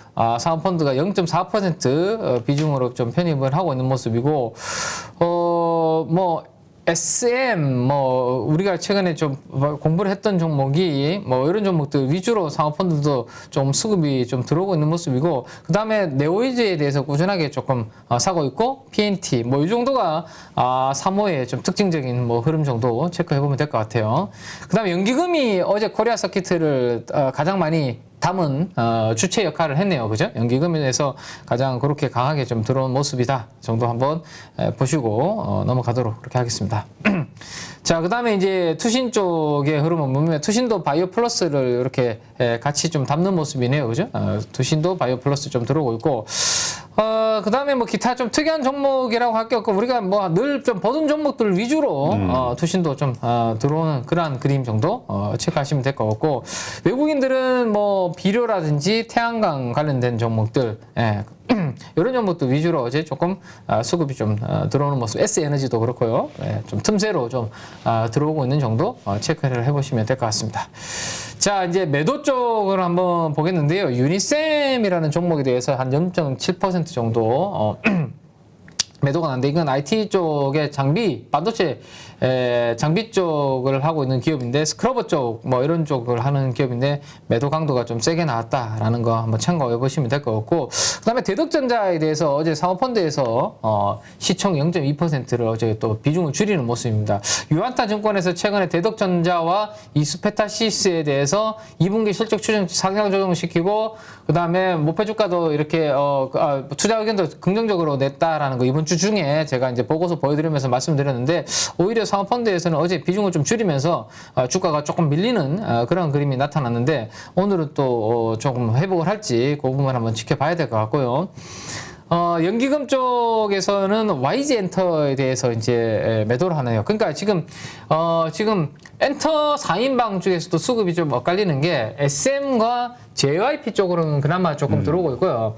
사모펀드가 0.4% 비중으로 좀 편입을 하고 있는 모습이고 뭐 SM 우리가 최근에 좀 공부를 했던 종목이 이런 종목들 위주로 사모펀드도 좀 수급이 좀 들어오고 있는 모습이고 그다음에 네오이즈에 대해서 꾸준하게 조금 사고 있고 PNT 이 정도가 3호의 좀 특징적인 흐름 정도 체크해 보면 될 것 같아요. 그다음에 연기금이 어제 코리아 서킷을 가장 많이 담은 주체 역할을 했네요. 그죠? 연기금에서 가장 그렇게 강하게 좀 들어온 모습이다 정도 한번 보시고 넘어가도록 그렇게 하겠습니다. 자, 그 다음에 이제 투신 쪽의 흐름은 보면 투신도 바이오 플러스를 이렇게 같이 좀 담는 모습이네요. 그죠? 투신도 바이오 플러스 좀 들어오고 있고 그 다음에 기타 좀 특이한 종목이라고 할 게 없고 우리가 늘 좀 보던 종목들 위주로 투신도 좀 들어오는 그러한 그림 정도 체크하시면 될 것 같고 외국인들은 비료라든지 태양광 관련된 종목들 이런 종목들 위주로 어제 조금 수급이 좀 들어오는 모습 S에너지도 그렇고요. 좀 틈새로 좀 들어오고 있는 정도 체크를 해보시면 될 것 같습니다. 자, 이제 매도 쪽을 한번 보겠는데요. 유니셈이라는 종목에 대해서 한 0.7% 정도 매도가 나는데 이건 IT 쪽의 장비, 반도체 장비 쪽을 하고 있는 기업인데 스크러버 쪽 이런 쪽을 하는 기업인데 매도 강도가 좀 세게 나왔다라는 거 한번 참고해 보시면 될 것 같고 그다음에 대덕전자에 대해서 어제 사모펀드에서 시총 0.2%를 어제 또 비중을 줄이는 모습입니다. 유안타 증권에서 최근에 대덕전자와 이스페타시스에 대해서 2분기 실적 추정 상향 조정시키고 그다음에 목표 주가도 이렇게 투자 의견도 긍정적으로 냈다라는 거 이번 주 중에 제가 이제 보고서 보여드리면서 말씀드렸는데 오히려 사모펀드에서는 어제 비중을 좀 줄이면서 주가가 조금 밀리는 그런 그림이 나타났는데 오늘은 또 조금 회복을 할지 그 부분 한번 지켜봐야 될 것 같고요. 연기금 쪽에서는 YG 엔터에 대해서 이제 매도를 하네요. 그러니까 지금 엔터 4인방 중에서도 수급이 좀 엇갈리는 게 SM과 JYP 쪽으로는 그나마 조금 들어오고 있고요.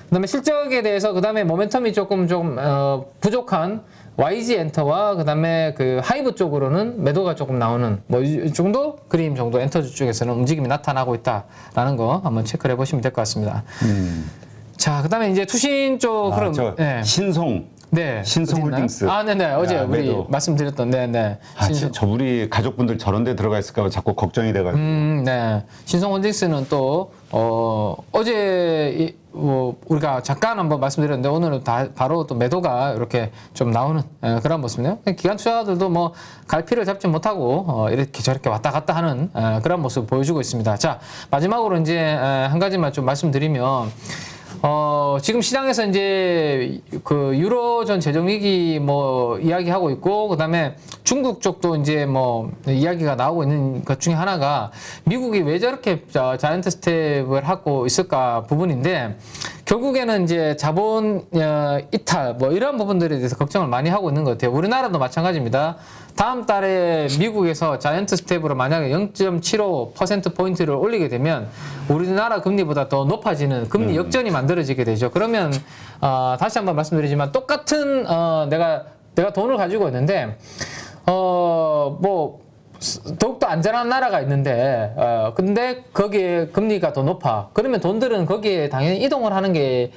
그다음에 실적에 대해서 그다음에 모멘텀이 조금 부족한 YG 엔터와 그다음에 그 하이브 쪽으로는 매도가 조금 나오는 이 정도 그림 정도 엔터주 쪽에서는 움직임이 나타나고 있다라는 거 한번 체크를 해보시면 될 것 같습니다. 자, 그다음에 이제 투신 쪽 흐름. 신송. 네. 신송홀딩스. 네네. 어제 우리 매도. 말씀드렸던, 네네. 저 우리 가족분들 저런 데 들어가 있을까 봐 자꾸 걱정이 돼가지고. 네. 신송홀딩스는 또, 어제, 우리가 잠깐 한번 말씀드렸는데 오늘은 바로 또 매도가 이렇게 좀 나오는 그런 모습이네요. 기관 투자자들도 갈피를 잡지 못하고 이렇게 저렇게 왔다 갔다 하는 그런 모습을 보여주고 있습니다. 자, 마지막으로 이제 한 가지만 좀 말씀드리면, 지금 시장에서 이제 그 유로존 재정 위기 이야기하고 있고 그다음에 중국 쪽도 이제 이야기가 나오고 있는 것 중에 하나가 미국이 왜 저렇게 자이언트 스텝을 하고 있을까 부분인데 결국에는 이제 자본 이탈 이런 부분들에 대해서 걱정을 많이 하고 있는 것 같아요. 우리나라도 마찬가지입니다. 다음 달에 미국에서 자이언트 스텝으로 만약에 0.75%포인트를 올리게 되면 우리나라 금리보다 더 높아지는 금리 역전이 만들어지게 되죠. 그러면 다시 한번 말씀드리지만 똑같은 내가 돈을 가지고 있는데 더욱더 안전한 나라가 있는데 근데 거기에 금리가 더 높아. 그러면 돈들은 거기에 당연히 이동을 하는 게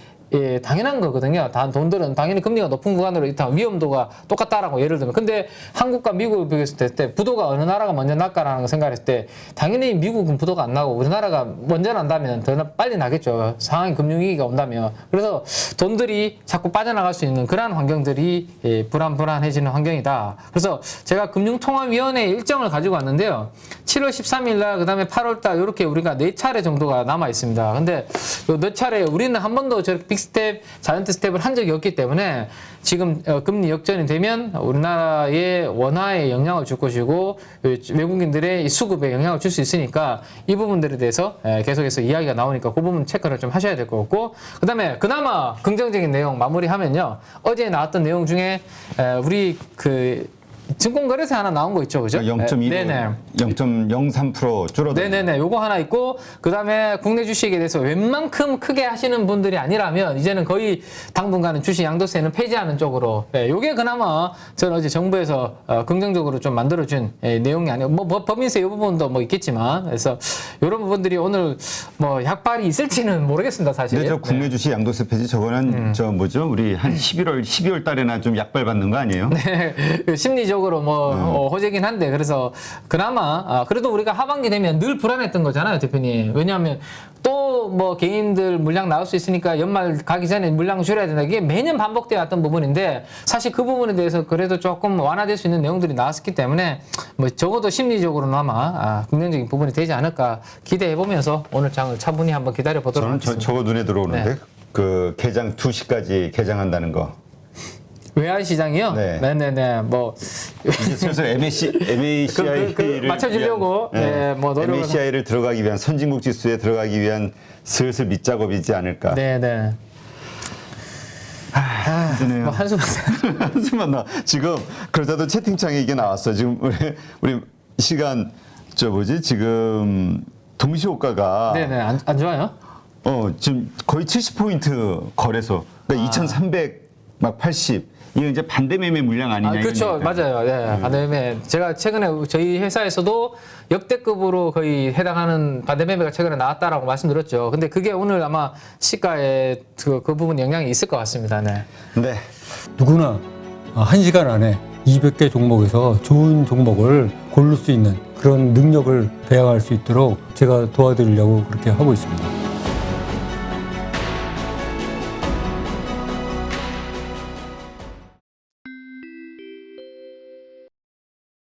당연한 거거든요. 돈들은 당연히 금리가 높은 구간으로 위험도가 똑같다라고 예를 들면. 근데 한국과 미국을 비교했을 때 부도가 어느 나라가 먼저 날까라는 거 생각했을 때 당연히 미국은 부도가 안 나고 우리나라가 먼저 난다면 더 빨리 나겠죠. 상황이 금융위기가 온다면. 그래서 돈들이 자꾸 빠져나갈 수 있는 그러한 환경들이 불안해지는 환경이다. 그래서 제가 금융통화위원회 일정을 가지고 왔는데요. 7월 13일 날 그다음에 8월 달 이렇게 우리가 4차례 정도가 남아 있습니다. 근데 요 4차례 우리는 한 번도 저렇게 빅스텝, 자이언트 스텝을 한 적이 없기 때문에 지금 금리 역전이 되면 우리나라의 원화에 영향을 줄 것이고 외국인들의 이 수급에 영향을 줄 수 있으니까 이 부분들에 대해서 계속해서 이야기가 나오니까 그 부분 체크를 좀 하셔야 될 것 같고, 그다음에 그나마 긍정적인 내용 마무리하면요, 어제 나왔던 내용 중에 우리 그 증권거래세 하나 나온 거 있죠, 그죠? 0.1, 네네. 0.03% 줄어들. 네네네. 요거 하나 있고, 그 다음에 국내 주식에 대해서 웬만큼 크게 하시는 분들이 아니라면, 이제는 거의 당분간은 주식 양도세는 폐지하는 쪽으로, 요게 그나마 저는 어제 정부에서 긍정적으로 좀 만들어준 내용이 아니고, 뭐 법인세 요 부분도 뭐 있겠지만, 그래서 요런 부분들이 오늘 뭐 약발이 있을지는 모르겠습니다, 사실. 근데 저 국내 주식 양도세 폐지 저거는 저 뭐죠? 우리 한 12월 달에나 좀 약발 받는 거 아니에요? 네, 심리적으로 뭐 호재긴 한데, 그래서 그나마 그래도 우리가 하반기 되면 늘 불안했던 거잖아요, 대표님. 왜냐하면 또 뭐 개인들 물량 나올 수 있으니까 연말 가기 전에 물량 줄여야 된다. 이게 매년 반복되어 왔던 부분인데, 사실 그 부분에 대해서 그래도 조금 완화될 수 있는 내용들이 나왔기 때문에 뭐 적어도 심리적으로나마 긍정적인 부분이 되지 않을까 기대해 보면서 오늘 장을 차분히 한번 기다려 보도록 저는 하겠습니다. 저거 눈에 들어오는데 네. 그 개장 2시까지 개장한다는 거. 외환 시장이요? 네. 네네네. 뭐 이제 슬슬 MSCI를 맞춰주려고 뭐 노력을 MSCI를 들어가기 위한 선진국 지수에 들어가기 위한 슬슬 밑작업이지 않을까. 네네. 힘드네요. 뭐 한숨 한숨만 나. 지금 그러자도 채팅창에 이게 나왔어. 지금 우리 시간 저 뭐지 지금 동시호가가 네네. 안 좋아요? 지금 거의 70포인트 거래소. 그러니까 2,380. 이거 이제 반대매매 물량 아니냐. 그렇죠. 이러니까. 맞아요. 네. 반대매매. 제가 최근에 저희 회사에서도 역대급으로 거의 해당하는 반대매매가 최근에 나왔다라고 말씀드렸죠. 근데 그게 오늘 아마 시가에 그 부분 영향이 있을 것 같습니다. 네. 네. 누구나 1시간 안에 200개 종목에서 좋은 종목을 고를 수 있는 그런 능력을 배양할 수 있도록 제가 도와드리려고 그렇게 하고 있습니다.